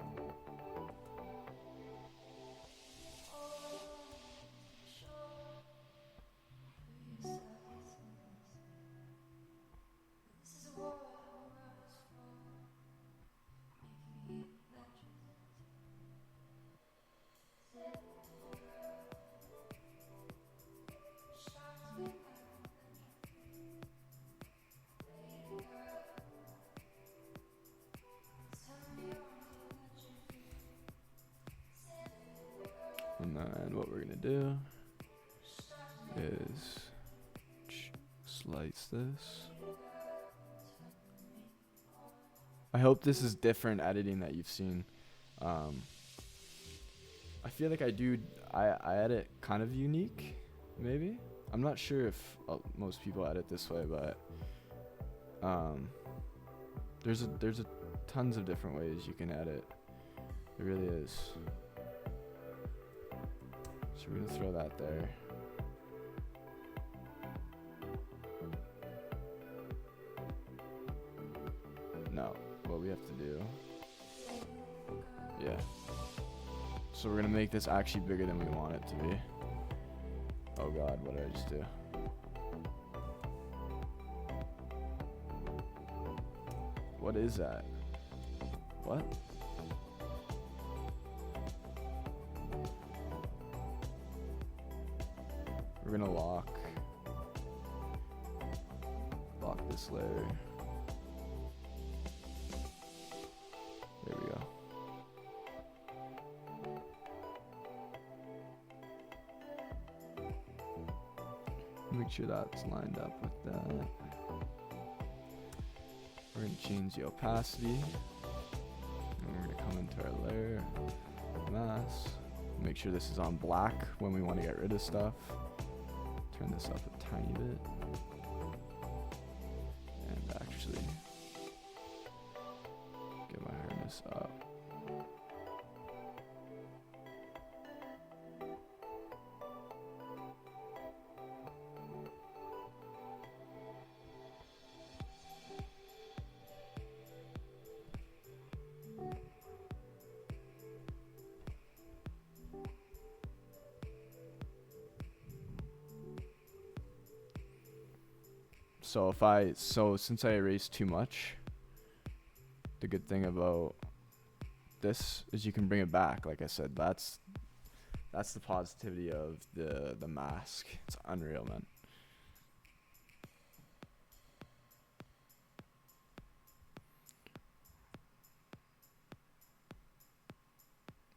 And then what we're gonna do is slice this. I hope this is different editing that you've seen. I feel like I edit kind of unique, maybe. I'm not sure if most people edit this way, but there's a tons of different ways you can edit. There really is. So we're gonna throw that there. No, what we have to do. Yeah. So we're gonna make this actually bigger than we want it to be. Oh god, what did I just do? What is that? What? We're gonna lock this layer. There we go. Make sure that's lined up with that. We're gonna change the opacity. And we're gonna come into our layer, mask. Make sure this is on black when we want to get rid of stuff. Turn this up a tiny bit. And actually get my hardness up. So since I erased too much, the good thing about this is you can bring it back. Like I said, that's the positivity of the mask. It's unreal, man.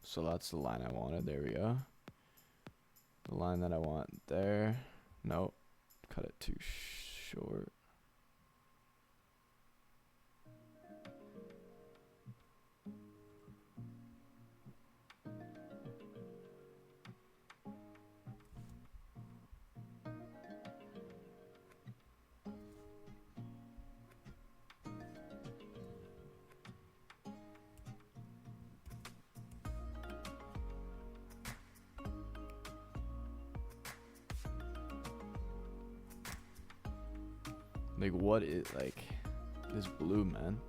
So that's the line I wanted. There we go. The line that I want there. Nope. Cut it too short. Like, what is, like, this blue, man?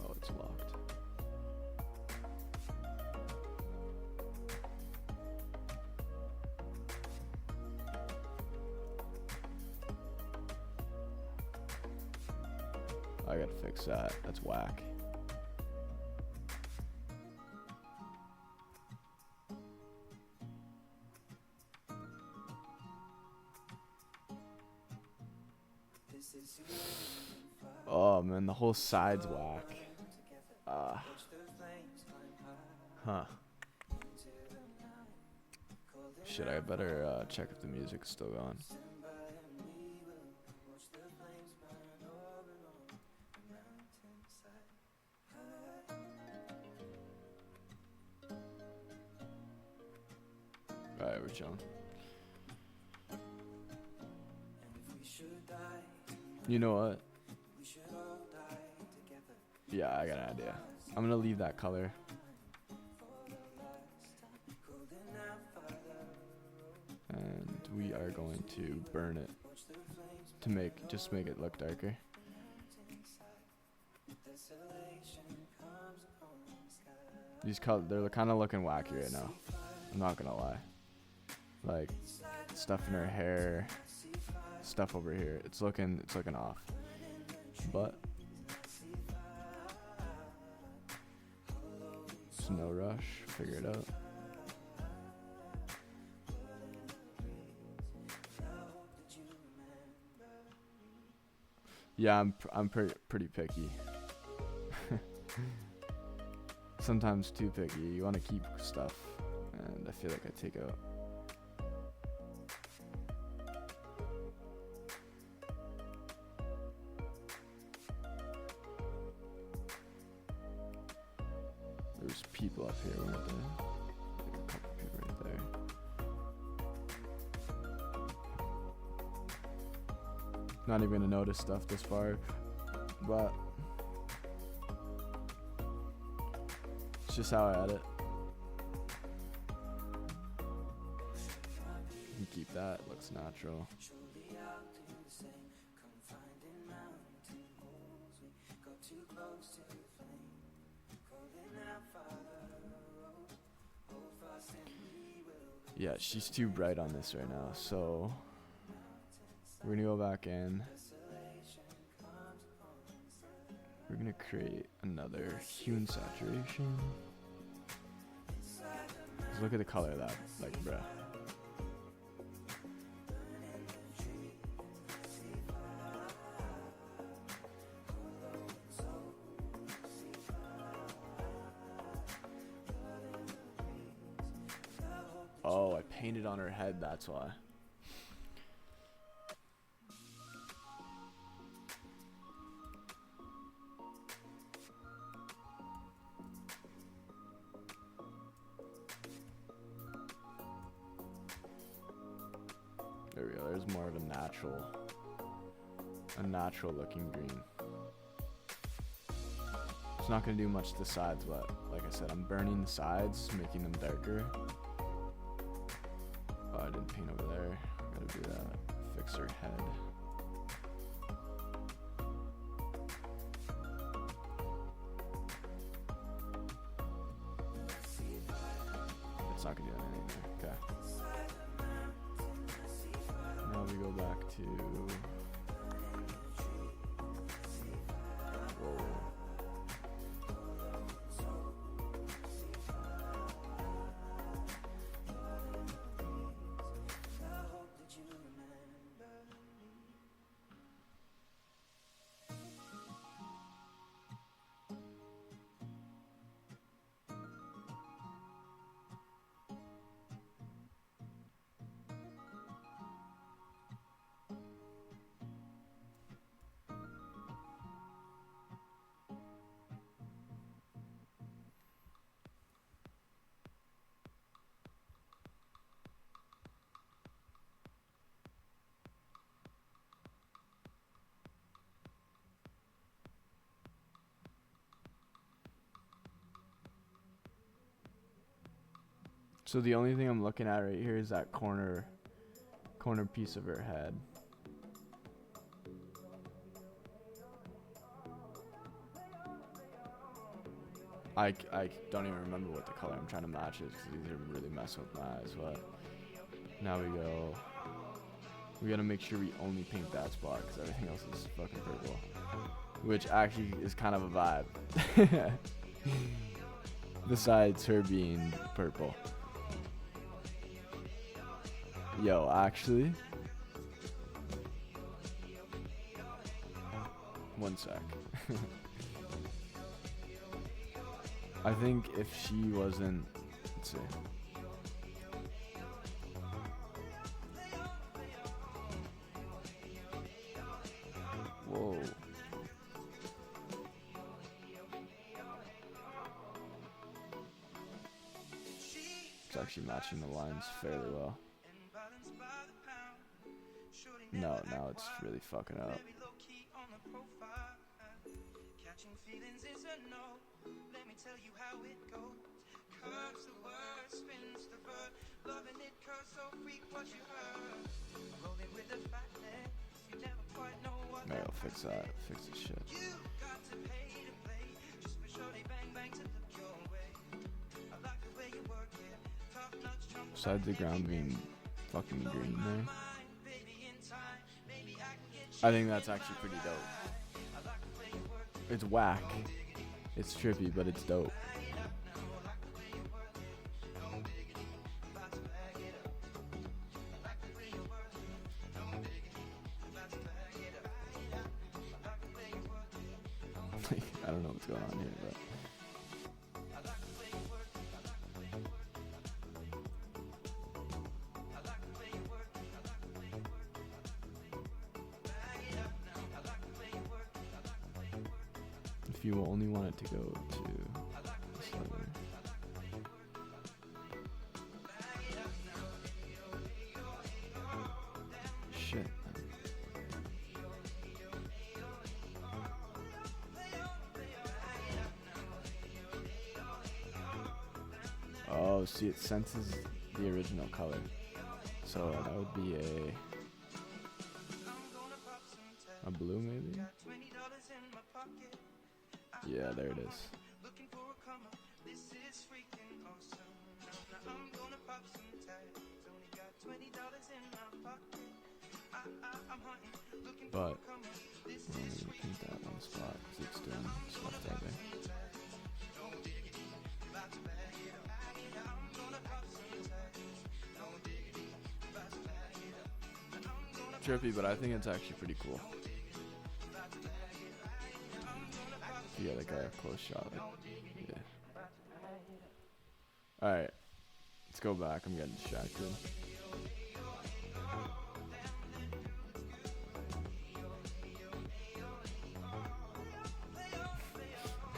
Oh, it's locked. I gotta fix that. That's whack. Oh man, the whole side's whack. Huh. Shit, I better check if the music's still going. Alright, we're chilling. You know what? Yeah, I got an idea. I'm gonna leave that color. And we are going to burn it to make it look darker. These colors, they're kind of looking wacky right now. I'm not gonna lie. Like stuff in her hair, stuff over here. It's looking off. But it's no rush. Figure it out. Yeah, I'm pretty picky. Sometimes too picky. You want to keep stuff, and I feel like I take out. There's people up here, weren't there? Like a couple people right there. Not even gonna notice stuff this far, but it's just how I edit. You can keep that, looks natural. Yeah, she's too bright on this right now, so we're gonna go back in. We're gonna create another hue and saturation. Just look at the color of that, like, bruh. Oh, I painted on her head, that's why. There we go, there's more of a natural looking green. It's not gonna do much to the sides, but like I said, I'm burning the sides, making them darker. Oh, I didn't paint over there. Gotta do that. Fix her head. It's not gonna do anything there. Okay. Now we go back to. Whoa. So the only thing I'm looking at right here is that corner piece of her head. I don't even remember what the color I'm trying to match is because these are really messing with my eyes. But now we gotta make sure we only paint that spot because everything else is fucking purple, which actually is kind of a vibe. Besides her being purple. Yo, actually, one sec. I think if she wasn't, let's see. Whoa. It's actually matching the lines fairly well. No, now it's really fucking up. Very low key on the profile. Catching feelings is a no. Let me tell you how it goes. Curves the word, spins the verb. Loving it curves so freak what you heard. Rolling with the fatness. You never quite know what Alright, I'll fix that. Fix this shit. you got to pay to play. Just for sure they bang bang to look your way. I like the way you work it. Tough nuts chunk. Besides the ground being fucking green there, Baby in time. Maybe I can get I think that's actually pretty dope. It's whack. It's trippy, but it's dope. Like, I don't know what's going on here, but if you only want it to go to this level. Shit. Oh, see, it senses the original color. So that would be a blue, maybe? Yeah, there it is. Looking for a come up. This is freaking awesome. Now I'm gonna pop some tags. Only got $20 in my pocket. I'm hunting. Looking for But a come up. This I'm is gonna keep that one spot because it's doing stuff right there. Trippy, but I think it's actually pretty cool. You get like a close shot. Like, yeah. Alright. Let's go back. I'm getting distracted.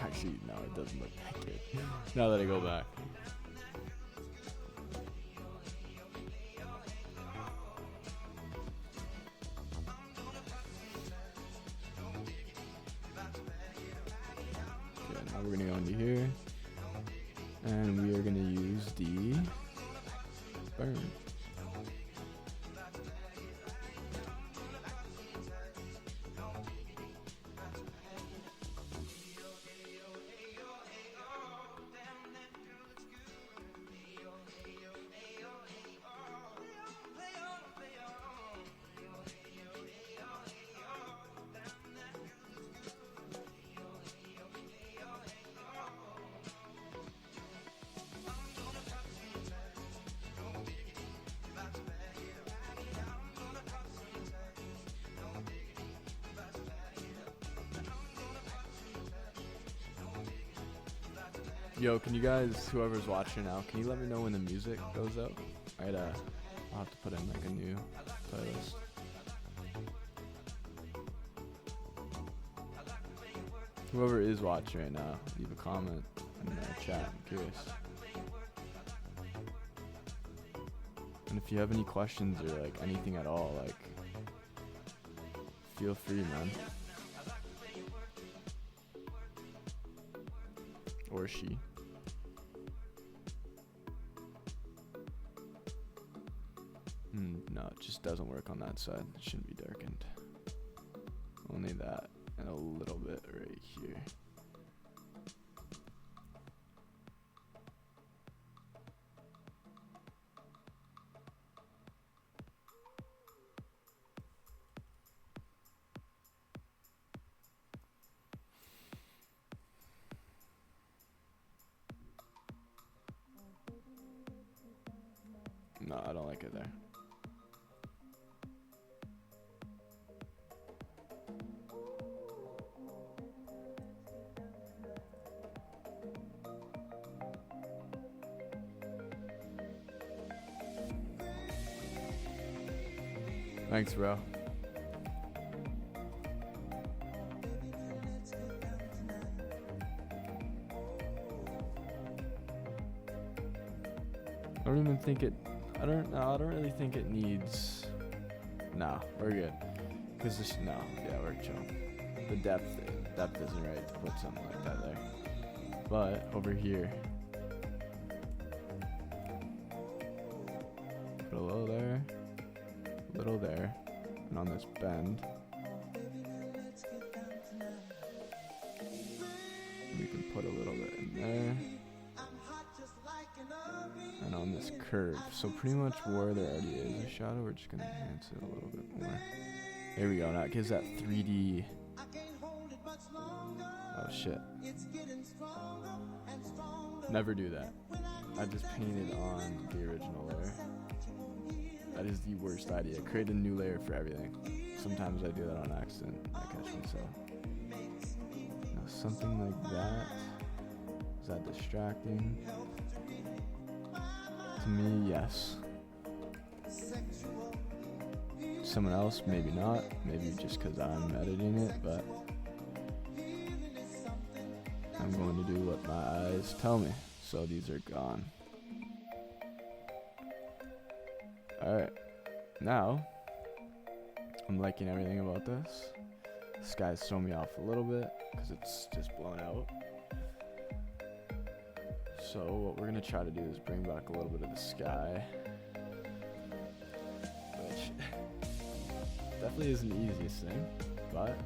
Actually, no, it doesn't look that good. Now that I go back. Okay, now we're gonna go into here. And we are gonna use the burn. Yo, can you guys, whoever's watching now, can you let me know when the music goes up? I'll have to put in like a new playlist. Whoever is watching right now, leave a comment in the chat. I'm curious. And if you have any questions or like anything at all, like, feel free, man. Or she. No, it just doesn't work on that side. It shouldn't be darkened. Only that and a little bit right here. No, I don't like it there. Thanks, bro. I don't even think it. I don't really think it needs No, we're good. Cause this, no, yeah, we're chill. The depth isn't right to put something like that there. But over here, put a little there, and on this bend, we can put a little bit in there. And on this curve, so pretty much where there already is a shadow, we're just gonna enhance it a little bit more. There we go, now it gives that 3D. Oh shit. Never do that. I just painted on the original layer. That is the worst idea. Create a new layer for everything. Sometimes I do that on accident. I catch myself. Now something like that. Is that distracting? To me, yes. Someone else, maybe not. Maybe just because I'm editing it, but I'm going to do what my eyes tell me. So these are gone. Alright. Now, I'm liking everything about this. The sky's throwing me off a little bit because it's just blown out. So what we're going to try to do is bring back a little bit of the sky. Which definitely isn't the easiest thing, but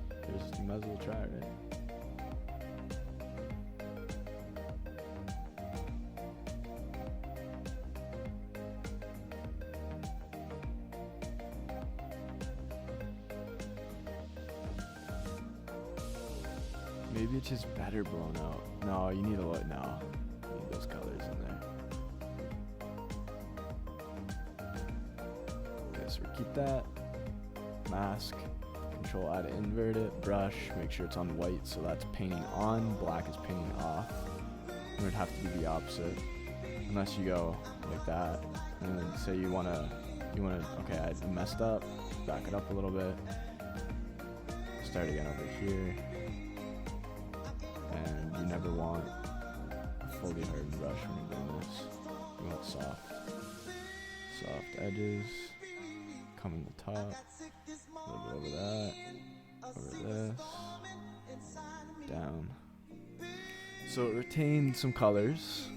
you might as well try it, right? Maybe it's just better blown out. No, you need a lot now. You need those colors in there. Okay, so we keep that. Mask. Control add invert it. Brush. Make sure it's on white, so that's painting on. Black is painting off. It would have to be the opposite. Unless you go like that. And then say you wanna okay, I messed up. Back it up a little bit. Start again over here. And you never want a fully hardened brush when you're doing this. You want soft edges. Come in the top. A little bit over that. Over this. Down. So it retained some colors.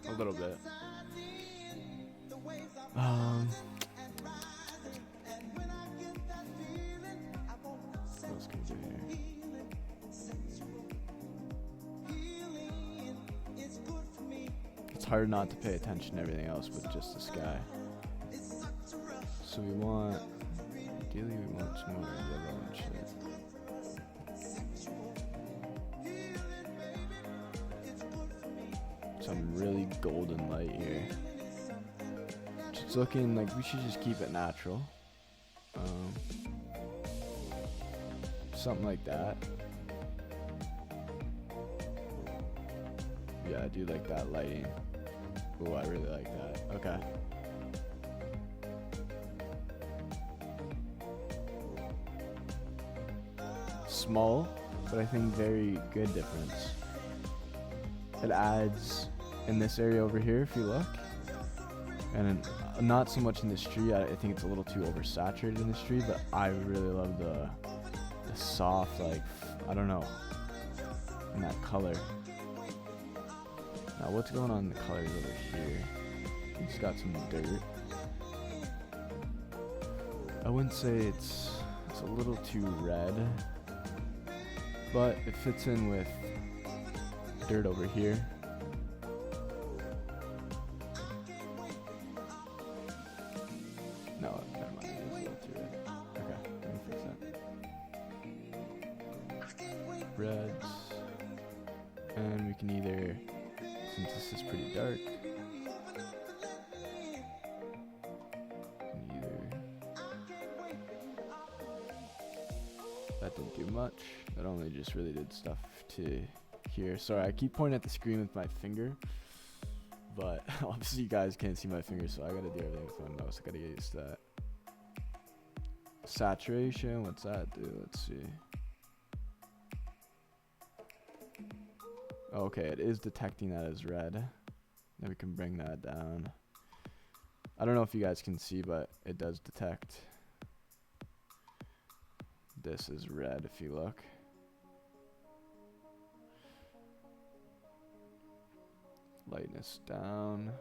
A little bit. What else can we do here? It's hard not to pay attention to everything else with just the sky. So we want, ideally we want some more yellow and shit. Some really golden light here. It's looking like we should just keep it natural. Something like that. Yeah, I do like that lighting. Oh, I really like that. Okay. Small, but I think very good difference. It adds in this area over here, if you look. And not so much in this tree. I think it's a little too oversaturated in this tree, but I really love the soft, like, I don't know, and that color. Now what's going on in the colors over here? It's got some dirt. I wouldn't say it's a little too red, but it fits in with dirt over here. No, never mind. It's a little too red. Okay, let me fix that. Reds. And we can either, since this is pretty dark, that didn't do much. That only just really did stuff to here. Sorry, I keep pointing at the screen with my finger, but obviously you guys can't see my finger, so I gotta do everything with my mouse. I gotta get used to that. Saturation, what's that do? Let's see. Okay, it is detecting that as red. Then we can bring that down. I don't know if you guys can see, but it does detect this is red if you look. Lightness down.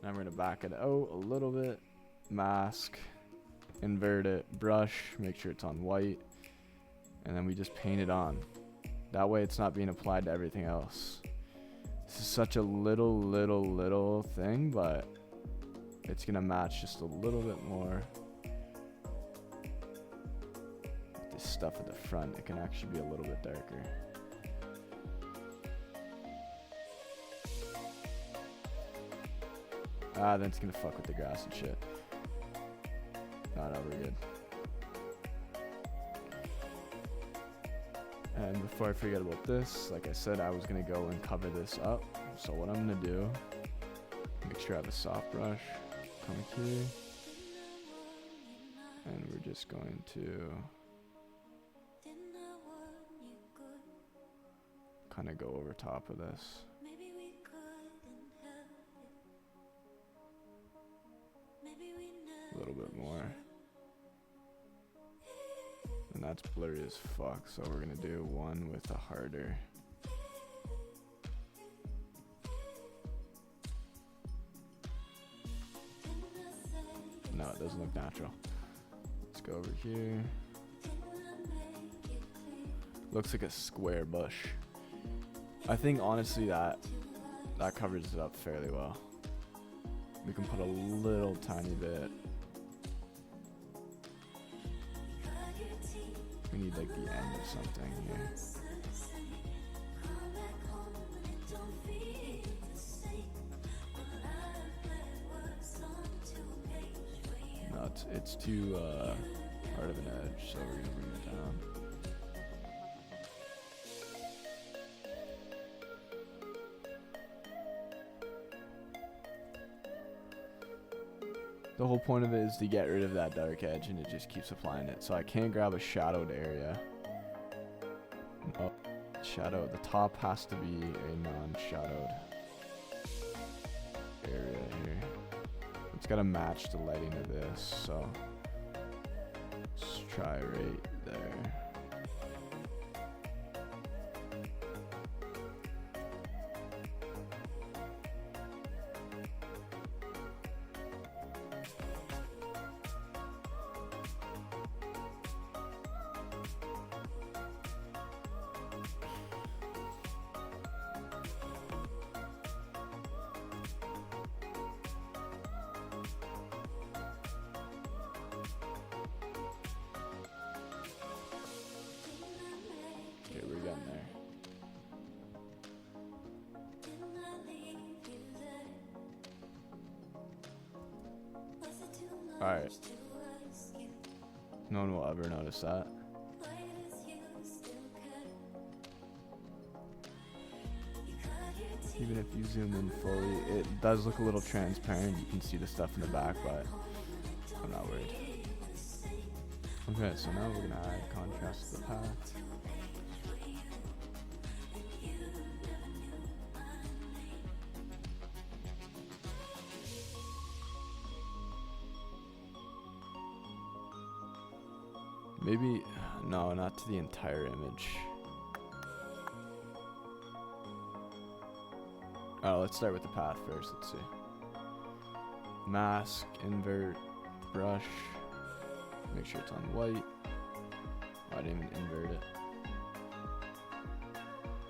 Now we're gonna back it out a little bit. Mask, invert it, brush, make sure it's on white, and then we just paint it on. That way it's not being applied to everything else. This is such a little thing, but it's gonna match just a little bit more. This stuff at the front, it can actually be a little bit darker. Then it's gonna fuck with the grass and shit. No, we're good. And before I forget about this, like I said, I was gonna go and cover this up. So what I'm gonna do, make sure I have a soft brush, come here, and we're just going to kind of go over top of this. A little bit more. And that's blurry as fuck, so we're gonna do one with a harder. No, it doesn't look natural. Let's go over here. Looks like a square bush. I think honestly that covers it up fairly well. We can put a little tiny bit. We need like the end of something here. No, it's too hard of an edge, so we're gonna bring it down. The whole point of it is to get rid of that dark edge, and it just keeps applying it. So I can't grab a shadowed area. Oh, shadow. The top has to be a non-shadowed area here. It's got to match the lighting of this, so let's try right there. Okay, we're getting there. Alright. No one will ever notice that. Even if you zoom in fully, it does look a little transparent. You can see the stuff in the back, but I'm not worried. Okay, so now we're gonna add contrast to the path. Maybe, no, not to the entire image. Oh, let's start with the path first. Let's see. Mask, invert, brush. Make sure it's on white. Oh, I didn't even invert it.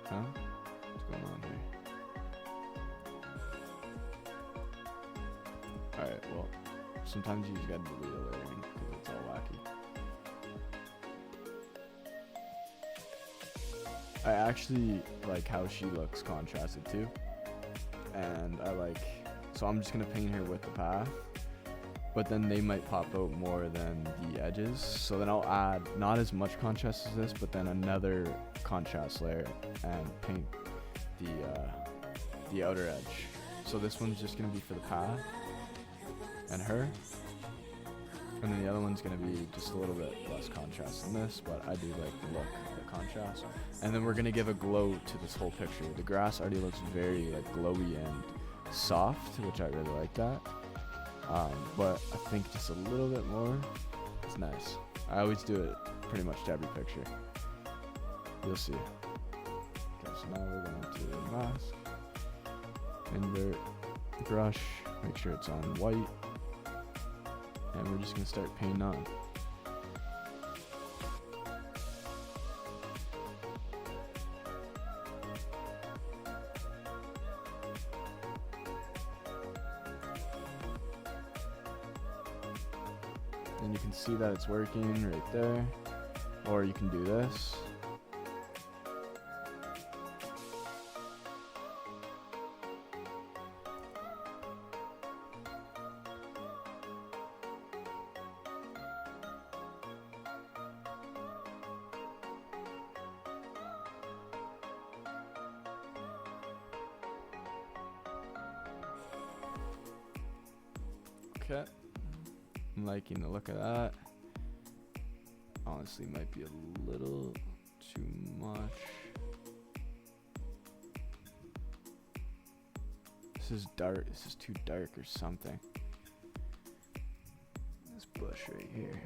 Huh? What's going on here? Alright, well, sometimes you just gotta delete a layer because it's all wacky. I actually like how she looks contrasted too. And I like, so I'm just gonna paint her with the path, but then they might pop out more than the edges. So then I'll add not as much contrast as this, but then another contrast layer and paint the outer edge. So this one's just gonna be for the path and her. And then the other one's gonna be just a little bit less contrast than this, but I do like the look of the contrast. And then we're gonna give a glow to this whole picture. The grass already looks very like glowy and soft, which I really like that. But I think just a little bit more is nice. I always do it pretty much to every picture. You'll see. Okay, so now we're going to mask, invert, brush, make sure it's on white, and we're just gonna start painting on. And you can see that it's working right there, or you can do this. Okay, I'm liking the look of that. Honestly, might be a little too much. This is dark. This is too dark or something. This bush right here.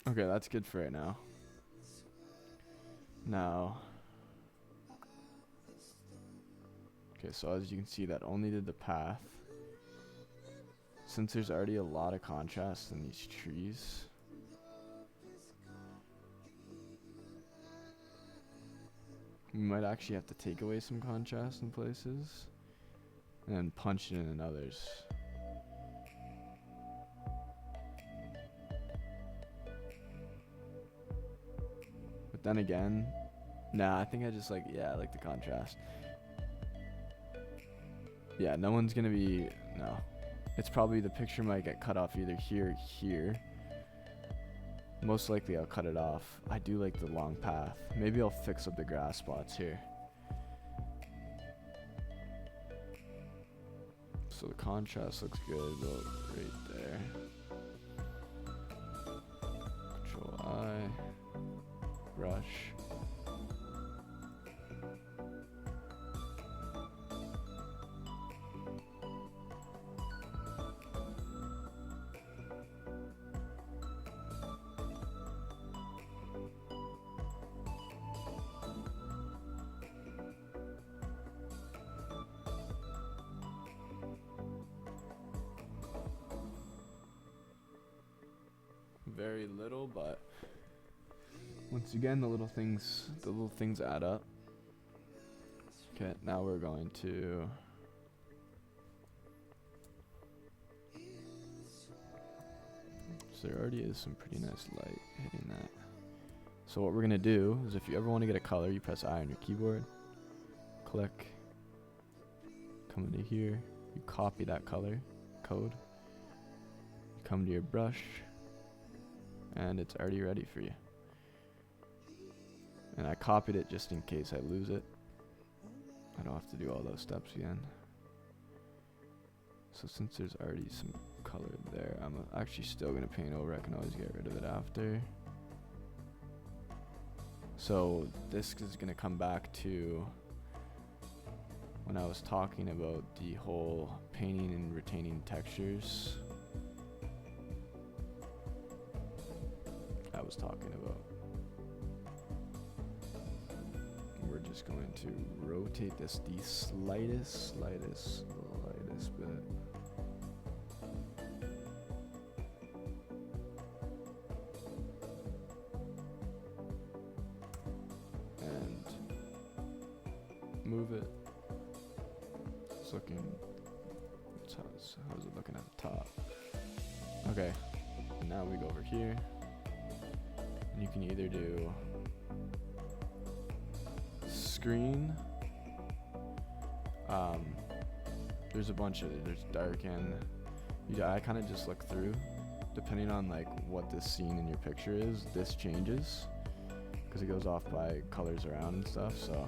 Okay, that's good for right now. Now, okay, so as you can see, that only did the path. Since there's already a lot of contrast in these trees, we might actually have to take away some contrast in places and then punch it in others. But then again, nah, I think I just like, yeah, I like the contrast. Yeah, no one's gonna be, no. It's probably the picture might get cut off either here or here. Most likely I'll cut it off. I do like the long path. Maybe I'll fix up the grass spots here. So the contrast looks good about right there. Control I, brush. Very little, but once again, the little things add up. Okay, now we're going to so there already is some pretty nice light hitting that. So what we're gonna do is, if you ever want to get a color, you press I on your keyboard, click, come into here, you copy that color code, you come to your brush, and it's already ready for you. And I copied it just in case I lose it. I don't have to do all those steps again. So since there's already some color there, I'm actually still gonna paint over. I can always get rid of it after. So this is gonna come back to when I was talking about the whole painting and retaining textures. I was talking about. We're just going to rotate this the slightest bit. And move it. It's looking, how's it looking at the top? Okay, now we go over here. And you can either do screen. There's a bunch of, there's dark and I kind of just look through depending on like what this scene in your picture is. This changes because it goes off by colors around and stuff. So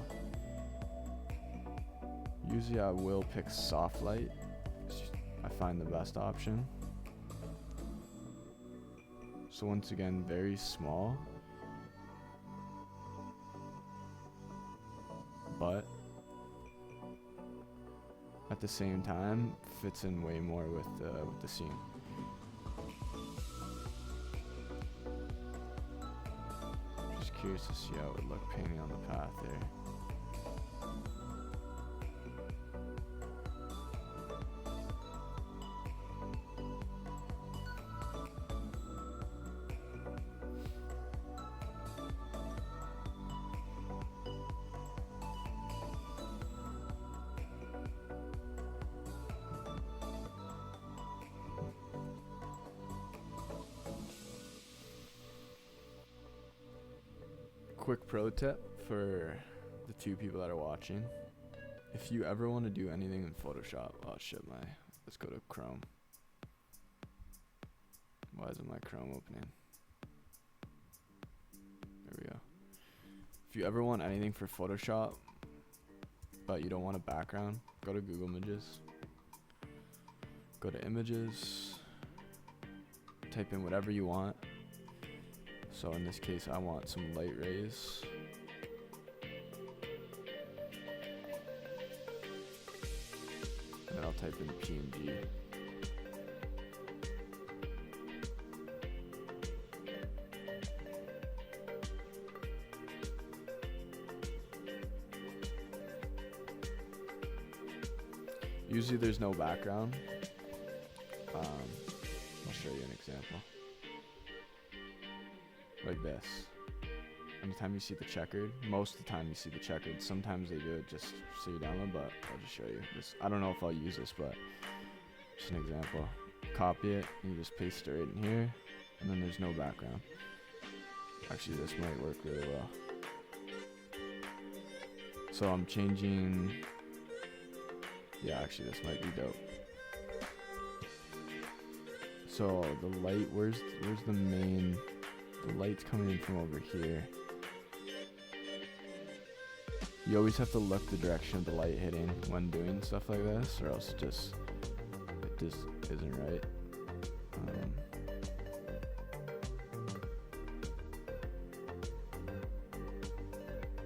usually I will pick soft light. I find the best option. So once again, very small. but at the same time fits in way more with the scene. Just curious to see how it would look painting on the path there. Quick pro tip for the 2 people that are watching. If you ever want to do anything in Photoshop, let's go to Chrome. Why isn't my Chrome opening? There we go. If you ever want anything for Photoshop, but you don't want a background, go to Google Images. Go to Images, type in whatever you want. So in this case, I want some light rays. And I'll type in PNG. Usually there's no background. I'll show you an example. Like this. Anytime you see the checkered, most of the time you see the checkered. Sometimes they do it just so you download, but I'll just show you this. I don't know if I'll use this, but just an example. Copy it, and you just paste it right in here, and then there's no background. Actually, this might work really well. So I'm changing. Yeah, actually, this might be dope. So the light, where's the main? The light's coming in from over here. You always have to look the direction of the light hitting when doing stuff like this, or else it just isn't right.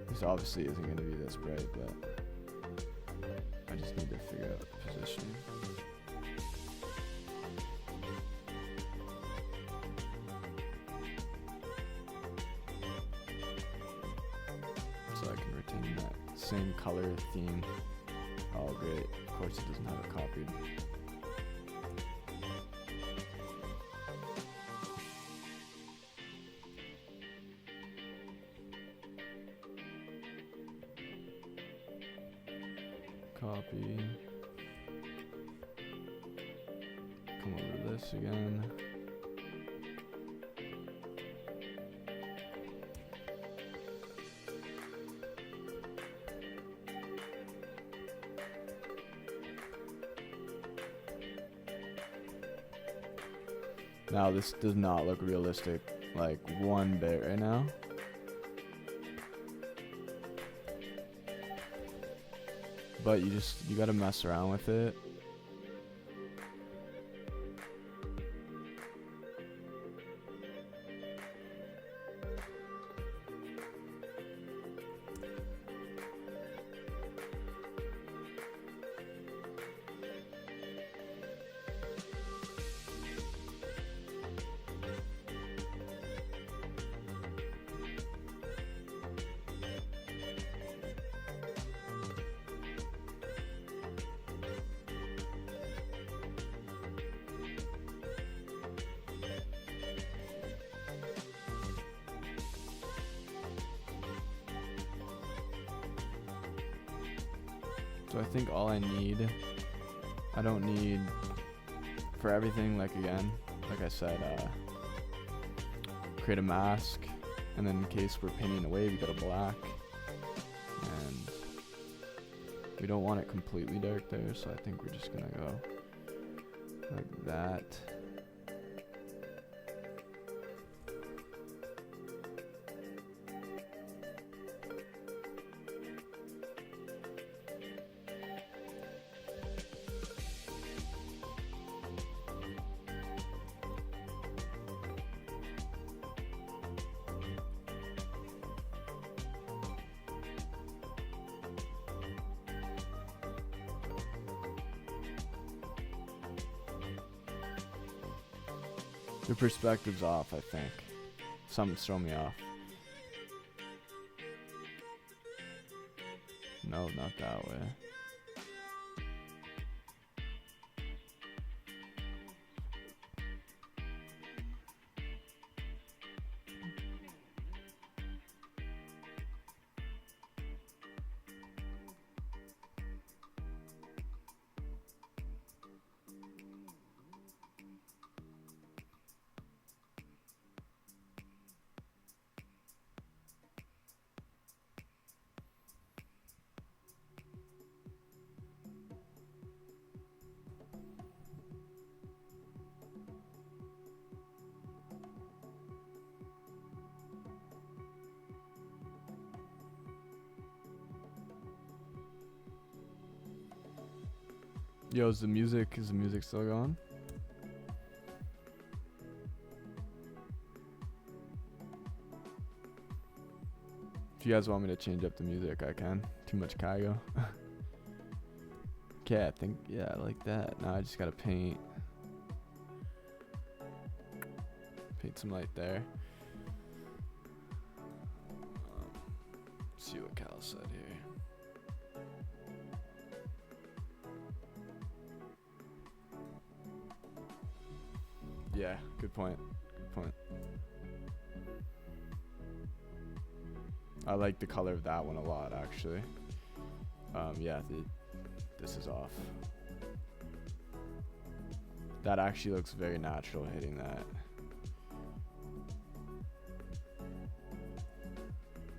This obviously isn't going to be this bright, but I just need to figure out the positioning. So I can retain that same color theme. Oh great, of course it doesn't have it copied. Copy. Come over to this again. Now this does not look realistic, like one bit right now. But you gotta mess around with it. So I think all I don't need for everything, like again, like I said, create a mask, and then in case we're painting a wave, we go to black, and we don't want it completely dark there, so I think we're just gonna go like that. Your perspective's off, I think. Something's throwing me off. No, not that way. Yo, is the music still going? If you guys want me to change up the music, I can. Too much Kygo. Okay, I think, yeah, I like that. Now I just gotta paint some light there. See what Cal said here. Yeah, good point. Good point. I like the color of that one a lot, actually. Yeah, this is off. That actually looks very natural hitting that.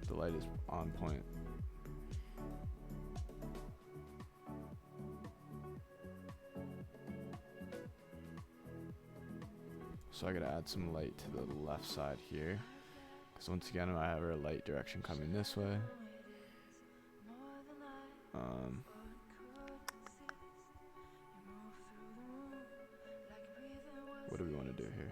The light is on point. So I gotta add some light to the left side here. Because once again, I have our light direction coming this way. What do we want to do here?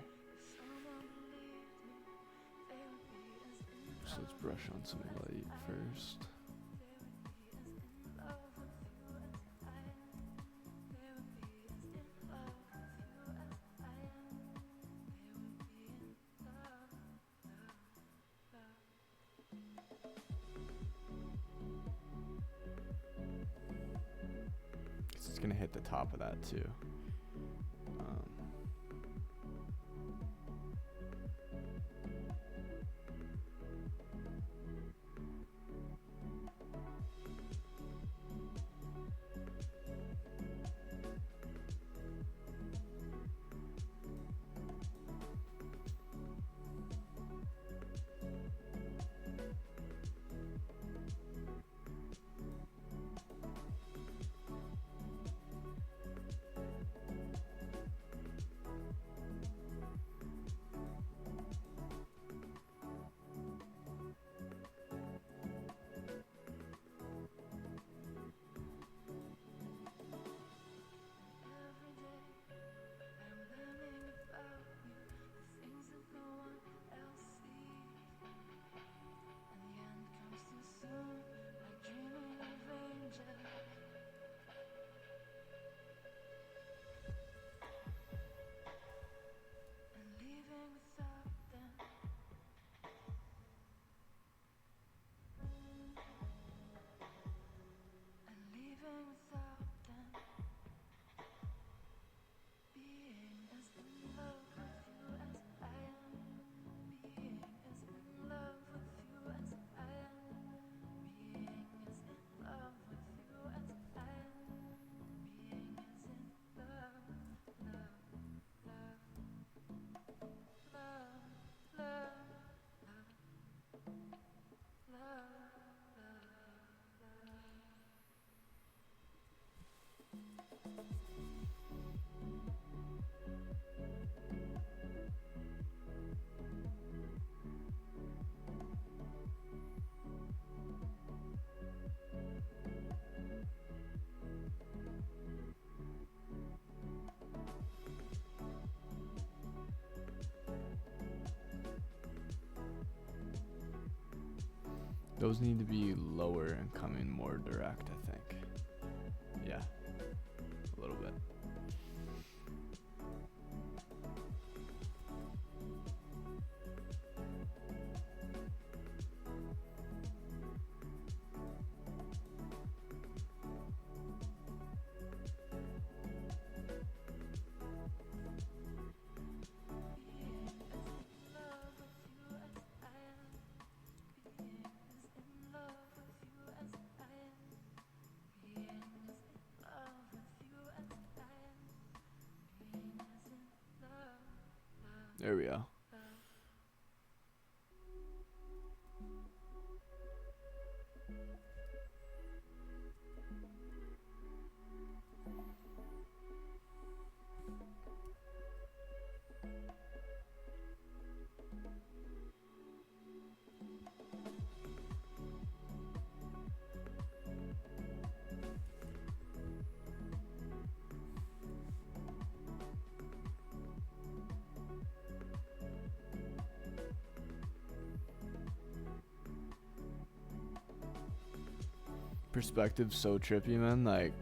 So let's brush on some light first. It's gonna hit the top of that too. Those need to be lower and coming more direct, I think. Yeah, a little bit. There we go. Perspective's so trippy, man. Like,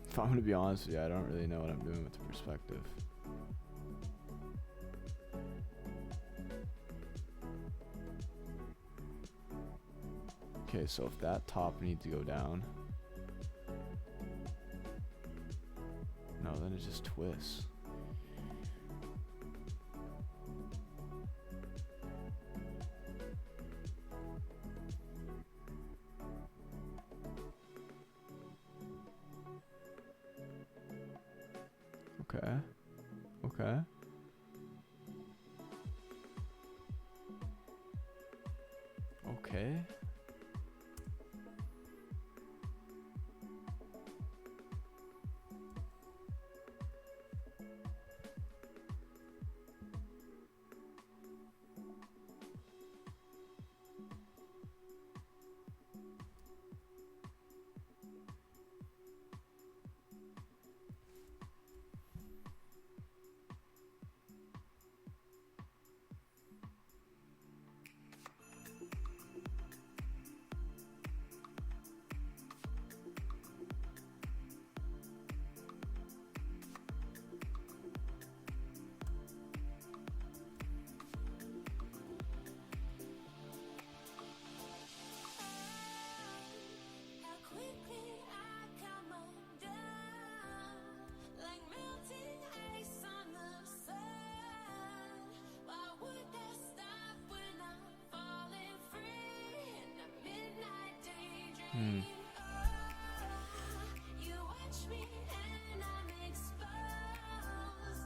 if I'm gonna be honest with you, I don't really know what I'm doing with the perspective. Okay, so if that top needs to go down, no, then it just twists. Okay. Okay. Okay.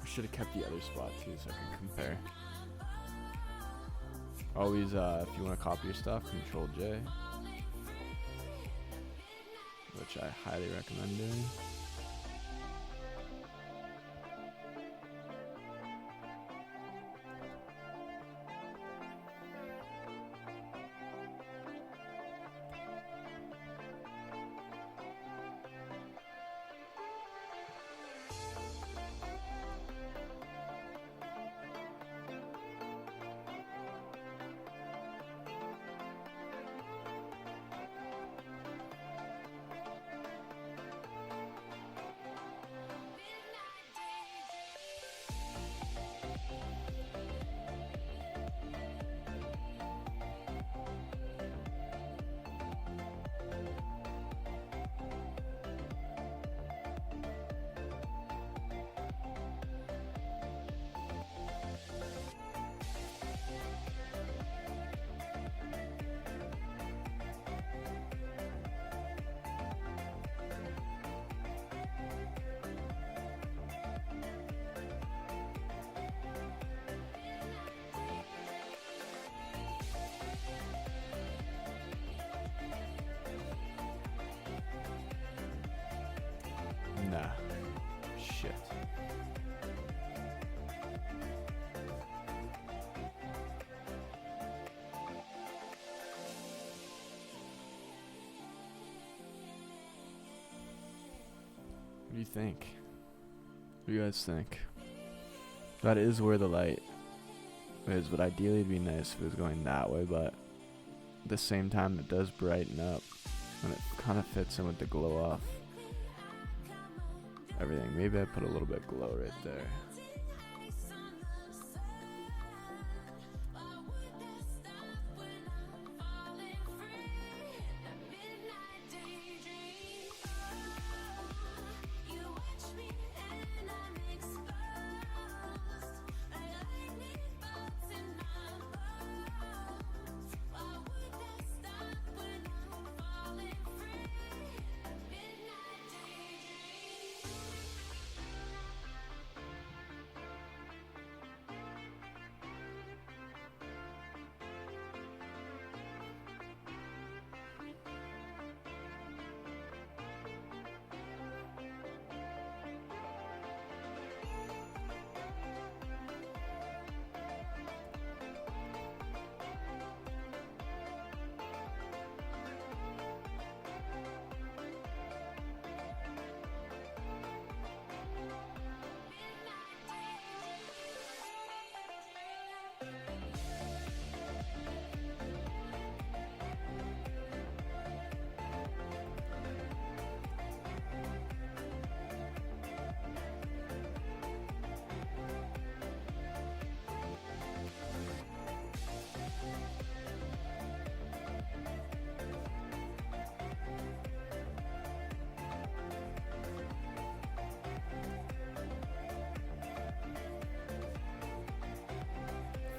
Should have kept the other spot too so I can compare. Always, if you want to copy your stuff, Control J, which I highly recommend doing. Nah. Shit. What do you think? What do you guys think? That is where the light is, but ideally it'd be nice if it was going that way, but at the same time it does brighten up and it kind of fits in with the glow off everything. Maybe I put a little bit glow right there.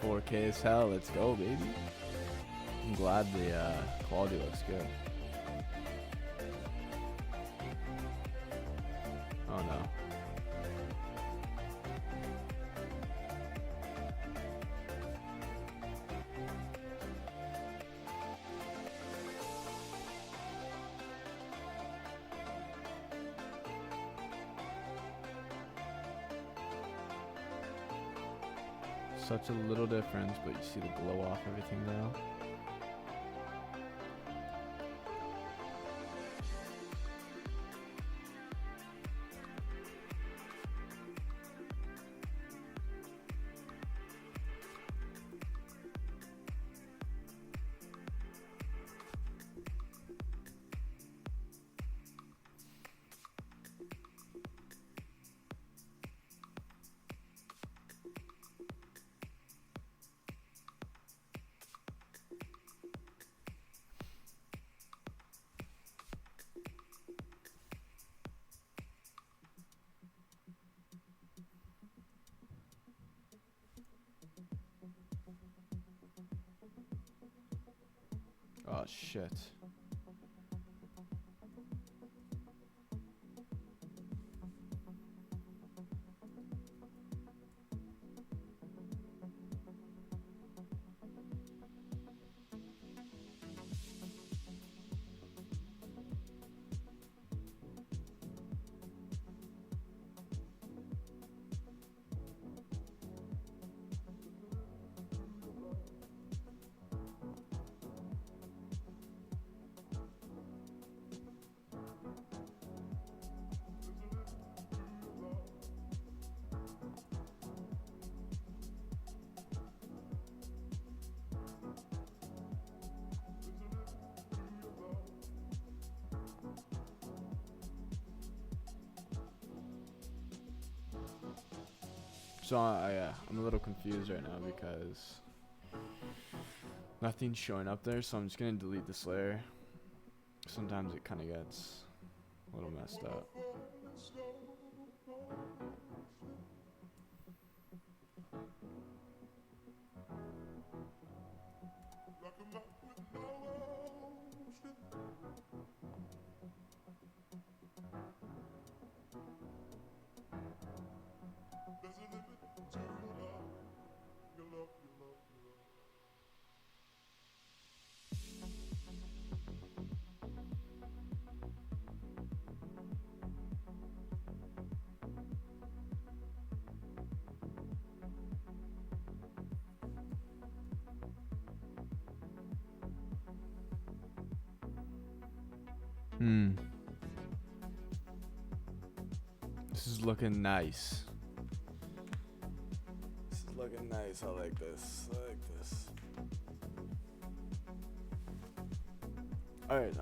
4K as hell. Let's go, baby. I'm glad the quality looks good. Oh no. Such a little difference, but you see the glow off everything now. Oh shit. So I'm a little confused right now because nothing's showing up there, so I'm just gonna delete this layer. Sometimes it kind of gets a little messed up. This is looking nice. This is looking nice. I like this. I like this. Alright,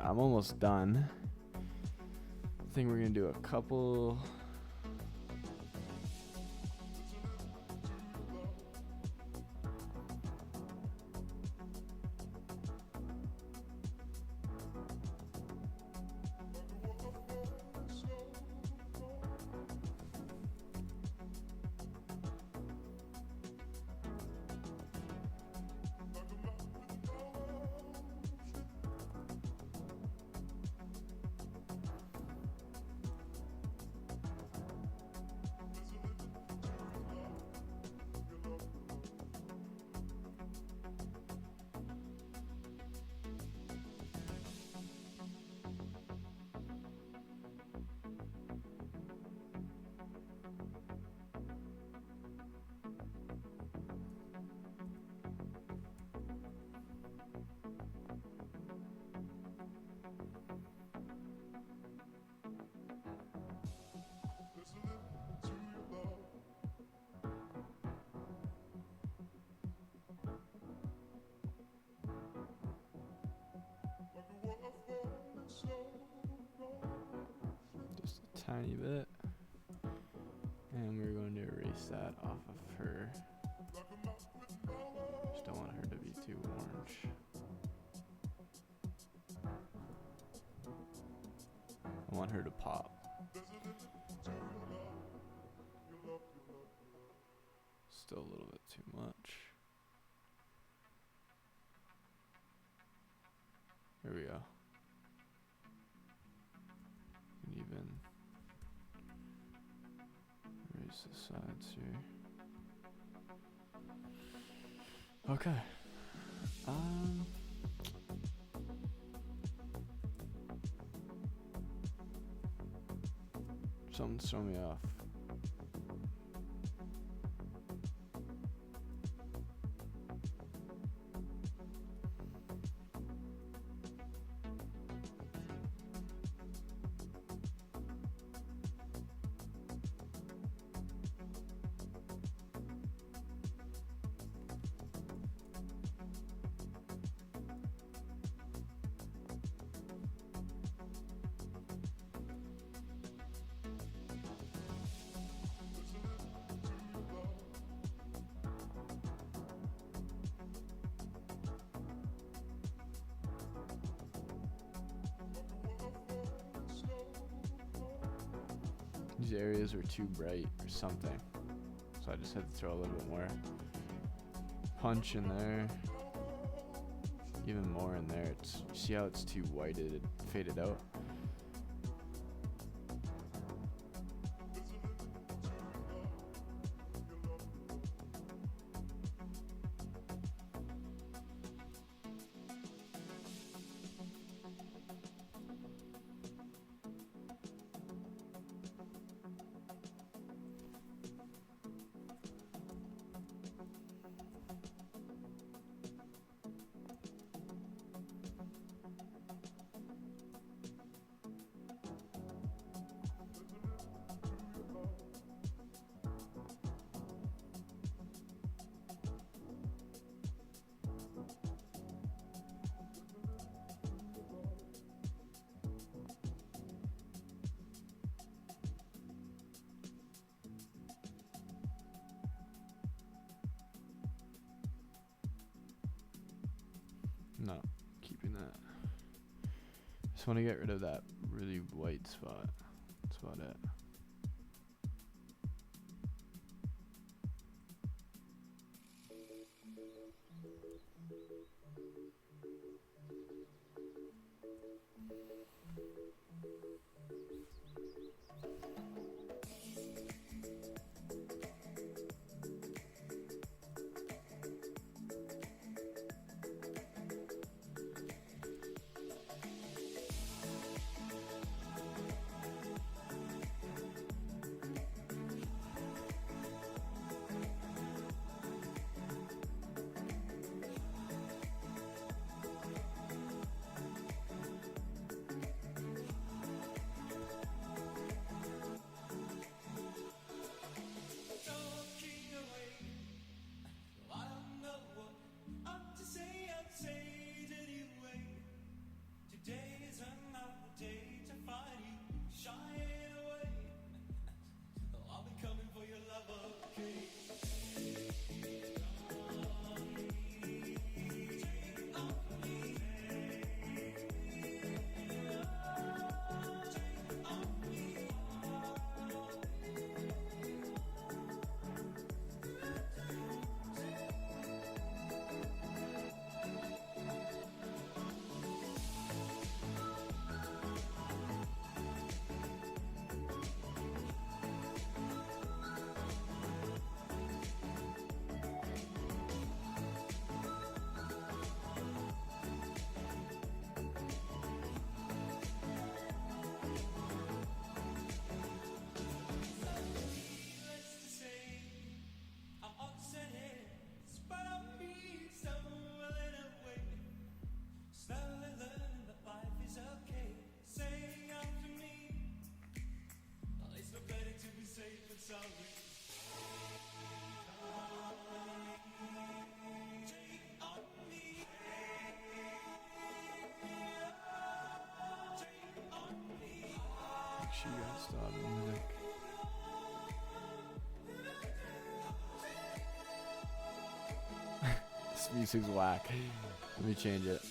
I'm almost done. I think we're gonna do a couple. Just a tiny bit. And we're going to erase that off of her. Just don't want her to be too orange. I want her to pop. Still a little bit too much. Just the sides here. Okay. Something's throwing me off. These areas were too bright or something, so I just had to throw a little bit more punch in there, even more in there. It's, see how it's too whited, it faded out. No, keeping that. Just want to get rid of that really white spot. That's about it. She got started music. This music's whack. Let me change it.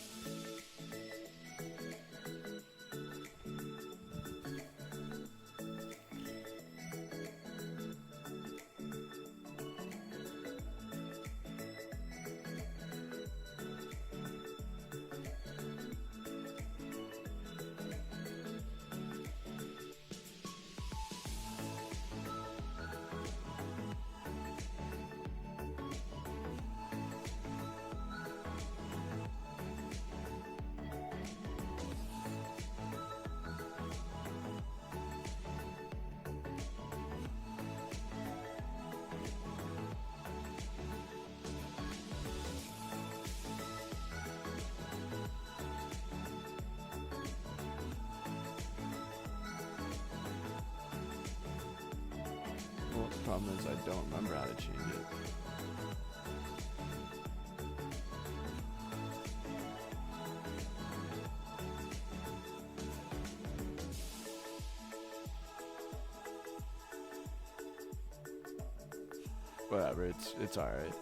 Problem is, I don't remember how to change it. Whatever, it's alright.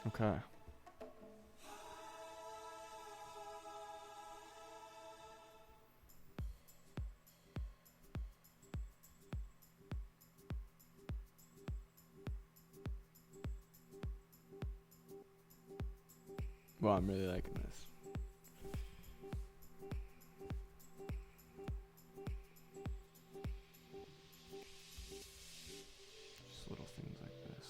Okay. Well, I'm really liking this. Just little things like this.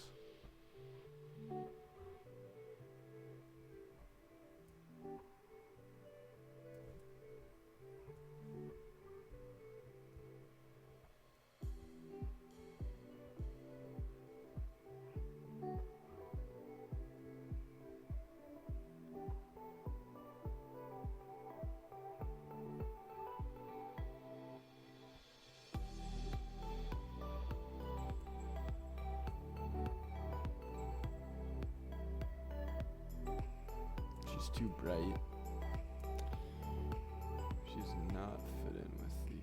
She's too bright. She's not fit in with the...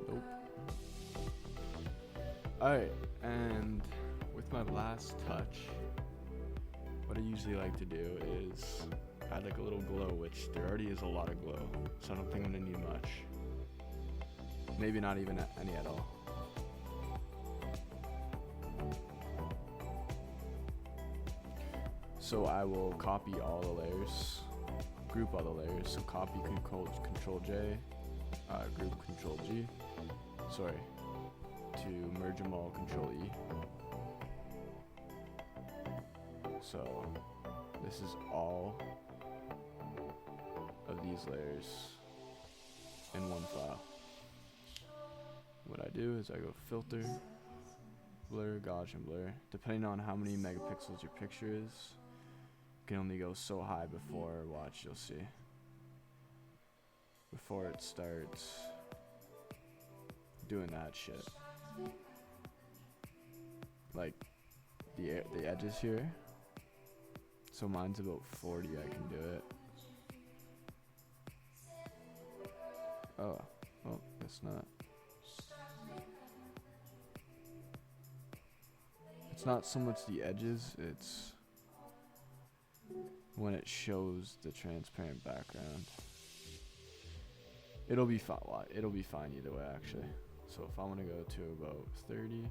Nope. Alright, and with my last touch, what I usually like to do is add like a little glow, which there already is a lot of glow, so I don't think I'm gonna need much. Maybe not even any at all. So I will copy all the layers, group all the layers. So copy Control J, group Control G. Sorry, to merge them all, Control E. So this is all of these layers in one file. What I do is I go filter, blur, Gaussian blur. Depending on how many megapixels your picture is, you can only go so high before, watch, you'll see. Before it starts doing that shit. Like the edges here. So mine's about 40, I can do it. Oh, well, it's not. It's not so much the edges, it's when it shows the transparent background. It'll be fine. It'll be fine either way, actually. So if I want to go to about 30.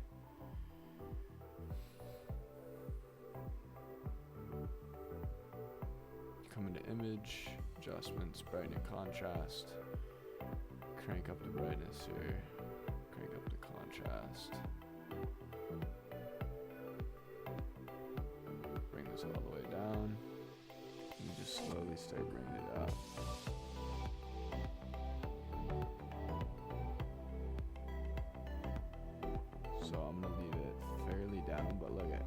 Come into image, adjustments, brightness, contrast. Crank up the brightness here. Crank up the contrast. Bring this all the way down. And just slowly start bringing it up. So I'm gonna leave it fairly down, but look at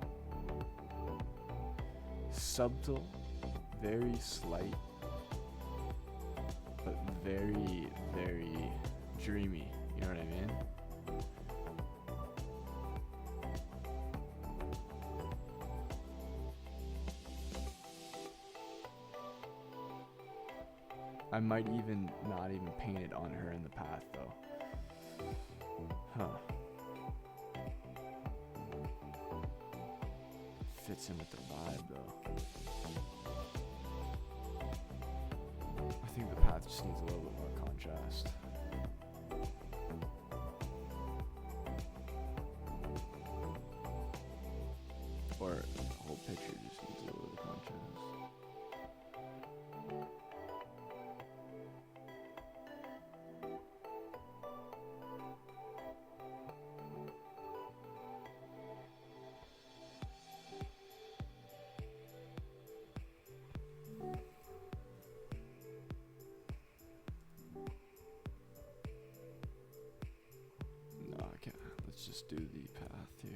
subtle, very slight, but very, very dreamy. You know what I mean? I might even not even paint it on her in the path though. Huh. Fits in with the vibe though. I think the path just needs a little bit more contrast. Or the whole picture just needs a little bit of contrast. No, I can't. Let's just do the path here.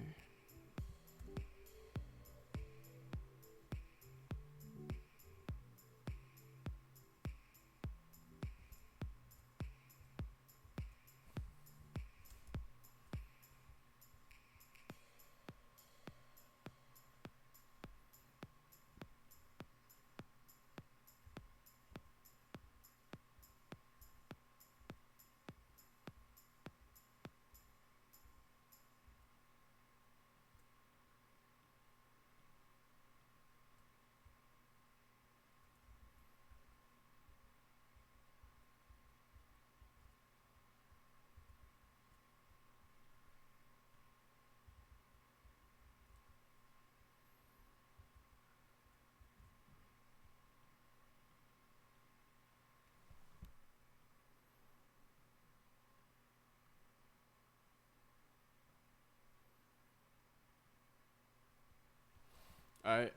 Alright.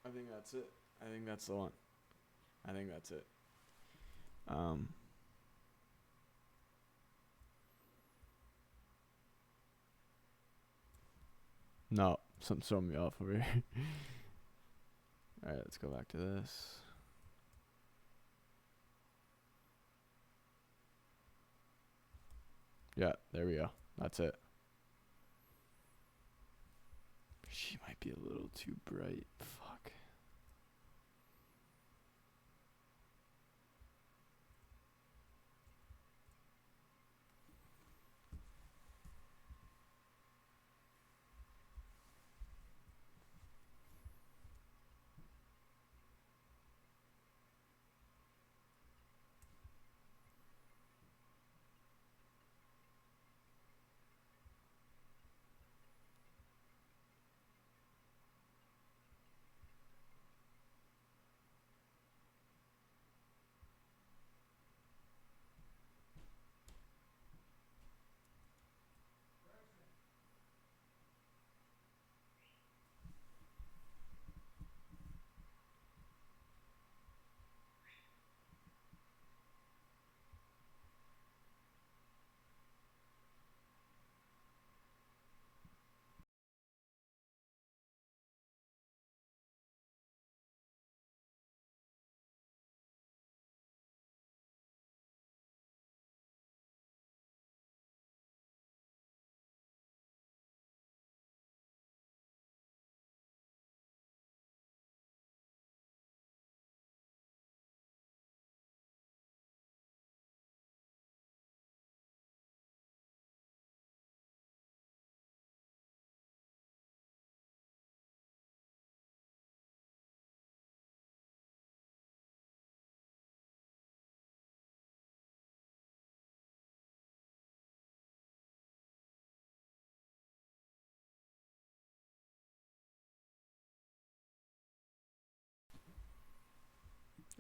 I think that's it. I think that's the one. I think that's it. No, something's throwing me off over here. Alright, let's go back to this. Yeah, there we go. That's it. She might be a little too bright. Fuck.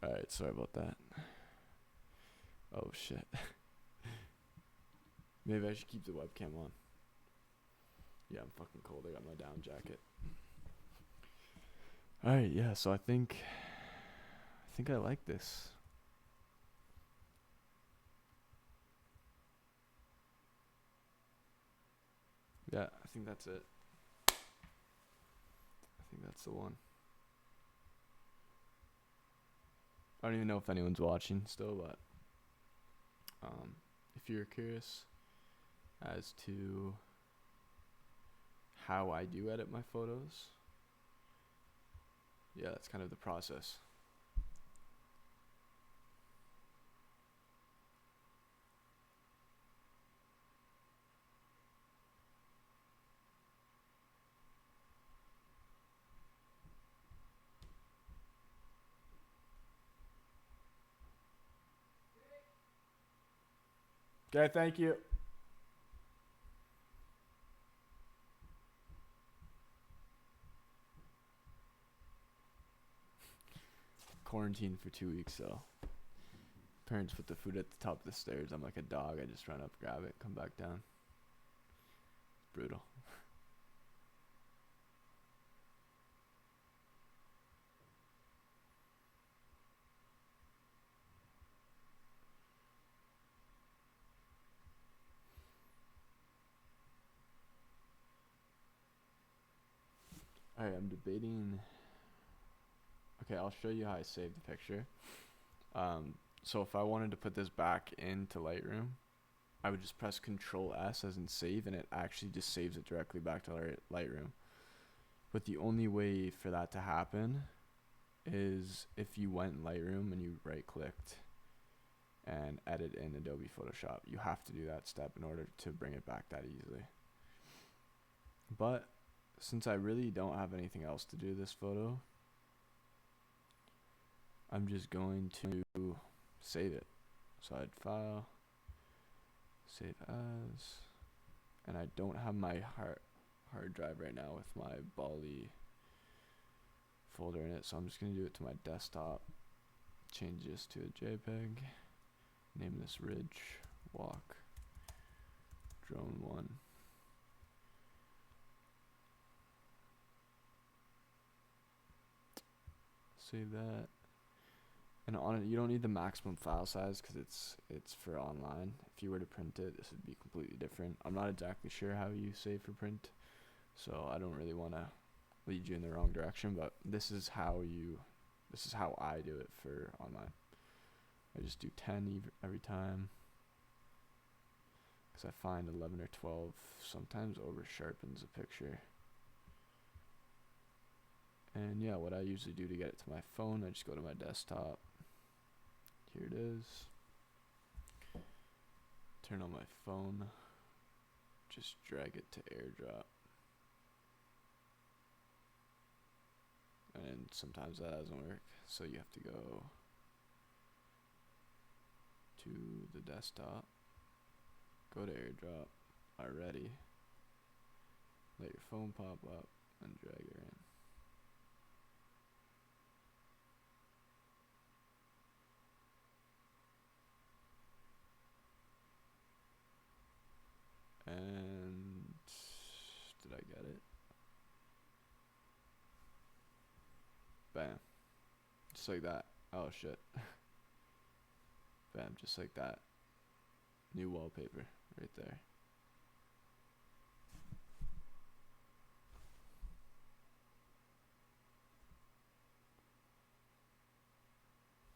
Alright, sorry about that. Oh shit. Maybe I should keep the webcam on. Yeah, I'm fucking cold. I got my down jacket. Alright, yeah, so I think I like this. Yeah, I think that's it. I think that's the one. I don't even know if anyone's watching still, but if you're curious as to how I do edit my photos, yeah, that's kind of the process. Okay, thank you. Quarantined for 2 weeks, so parents put the food at the top of the stairs. I'm like a dog. I just run up, grab it, come back down. Brutal. Alright, I'm debating. Okay, I'll show you how I saved the picture. So if I wanted to put this back into Lightroom, I would just press Control S as in save, and it actually just saves it directly back to Lightroom. But the only way for that to happen is if you went in Lightroom and you right clicked and edit in Adobe Photoshop. You have to do that step in order to bring it back that easily. But since I really don't have anything else to do this photo, I'm just going to save it. So I'd file, save as, and I don't have my hard drive right now with my Bali folder in it, so I'm just going to do it to my desktop, change this to a JPEG, name this Ridge Walk Drone 1. Save that. And on it, you don't need the maximum file size because it's for online. If you were to print it, this would be completely different. I'm not exactly sure how you save for print, so I don't really want to lead you in the wrong direction, but this is how I do it for online. I just do 10 every time because I find 11 or 12 sometimes over sharpens a picture. And yeah, what I usually do to get it to my phone, I just go to my desktop. Here it is. Turn on my phone. Just drag it to AirDrop. And sometimes that doesn't work, so you have to go to the desktop, go to AirDrop already, let your phone pop up, and drag it in. And did I get it? Bam. Just like that. Oh shit. Bam, just like that. New wallpaper right there.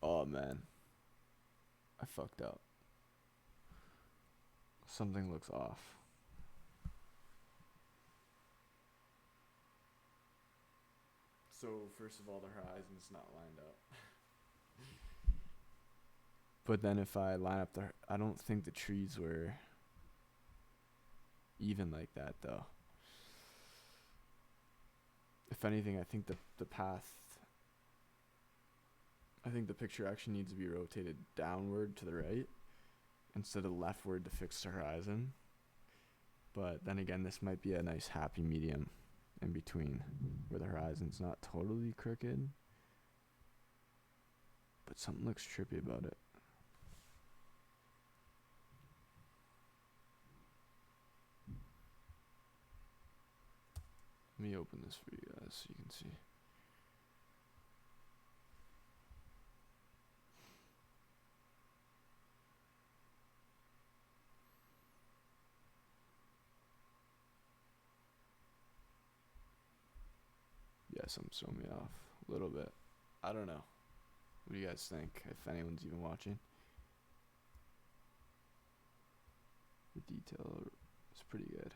Oh man, I fucked up. Something looks off. So first of all, the horizon's not lined up. But then if I line up I don't think the trees were even like that though. If anything, I think the path, I think the picture actually needs to be rotated downward to the right instead of leftward to fix the horizon. But then again, this might be a nice happy medium in between where the horizon's not totally crooked, but something looks trippy about it. Let me open this for you guys so you can see. Yeah, something's throwing me off a little bit. I don't know. What do you guys think? If anyone's even watching, the detail is pretty good.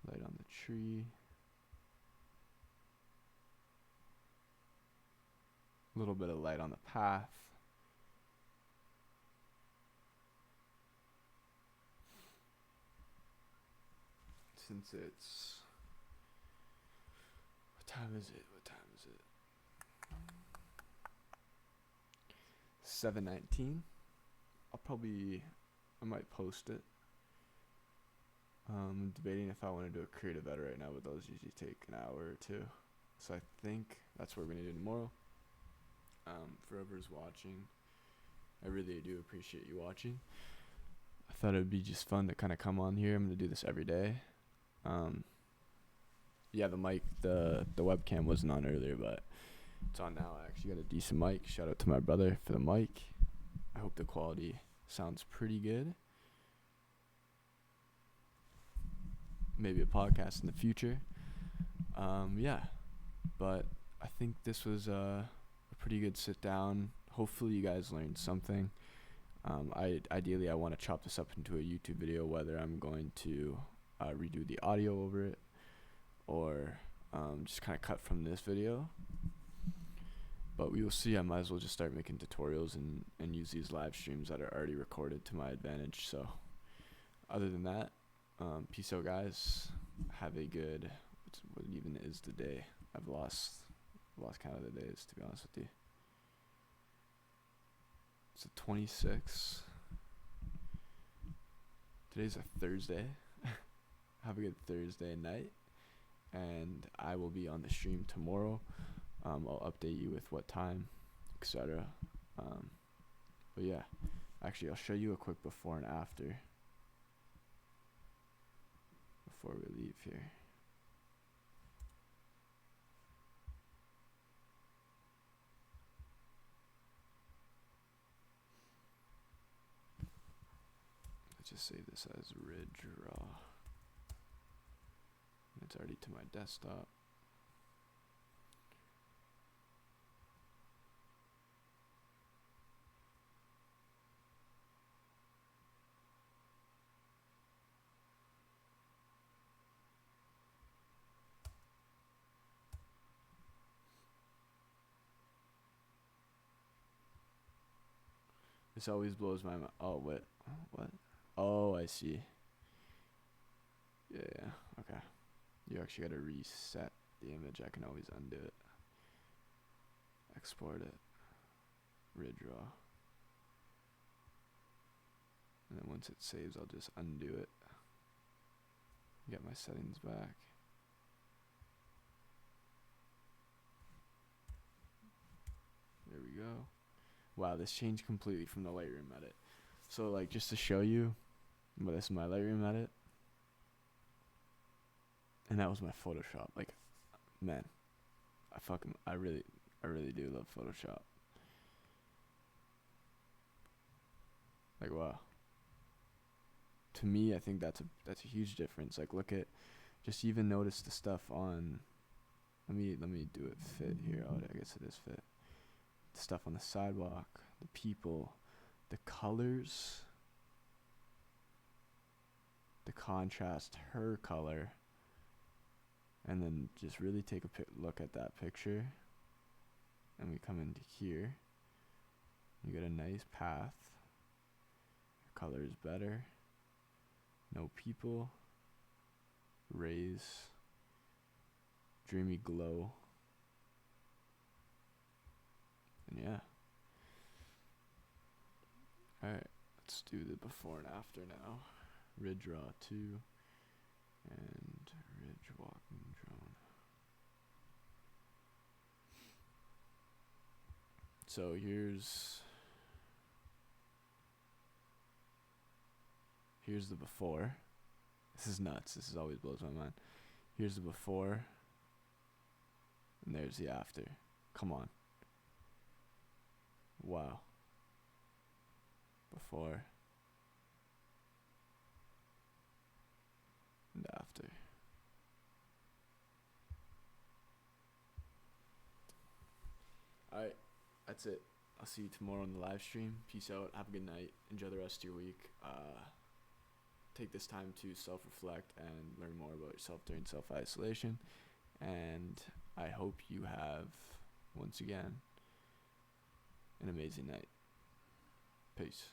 Light on the tree. A little bit of light on the path. Since it's, what time is it? 7:19. I might post it. I'm debating if I want to do a creative edit right now, but those usually take an hour or two. So I think that's what we're gonna do tomorrow. For whoever's watching, I really do appreciate you watching. I thought it would be just fun to kind of come on here. I'm gonna do this every day. Yeah, the mic, the webcam wasn't on earlier, but it's on now. I actually got a decent mic. Shout out to my brother for the mic. I hope the quality sounds pretty good. Maybe a podcast in the future. Yeah, but I think this was a pretty good sit down. Hopefully you guys learned something. Ideally I want to chop this up into a YouTube video, whether I'm going to redo the audio over it or just kind of cut from this video. But we will see. I might as well just start making tutorials and use these live streams that are already recorded to my advantage. So other than that, peace out, guys. Have a good, what even is the day? I've lost count of the days, to be honest with you. It's the 26th. Today's a Thursday. Have a good Thursday night, and I will be on the stream tomorrow. I'll update you with what time, etc. But yeah, actually I'll show you a quick before and after before we leave here. Let's just save this as Ridge Raw. It's already to my desktop. This always blows my mind. Oh, wait. What? Oh, I see. Yeah, okay. You actually gotta reset the image. I can always undo it. Export it. Ridge Raw. And then once it saves, I'll just undo it. Get my settings back. There we go. Wow, this changed completely from the Lightroom edit. So like, just to show you, but this is my Lightroom edit. And that was my Photoshop. Like, man, I really do love Photoshop. Like, wow. To me, I think that's a huge difference. Like, look at, just even notice the stuff on. Let me do it fit here. Oh, I guess it is fit. The stuff on the sidewalk, the people, the colors, the contrast, her color. And then just really take a look at that picture. And we come into here. You get a nice path. Your color is better. No people. Rays. Dreamy glow. And yeah. Alright, let's do the before and after now. Ridge Raw 2. And Ridge Walking Drone. So here's the before. This is nuts. This is always blows my mind. Here's the before. And there's the after. Come on. Wow. Before. And after. All right, that's it. I'll see you tomorrow on the live stream. Peace out. Have a good night. Enjoy the rest of your week. Take this time to self-reflect and learn more about yourself during self-isolation. And I hope you have, once again, an amazing night. Peace.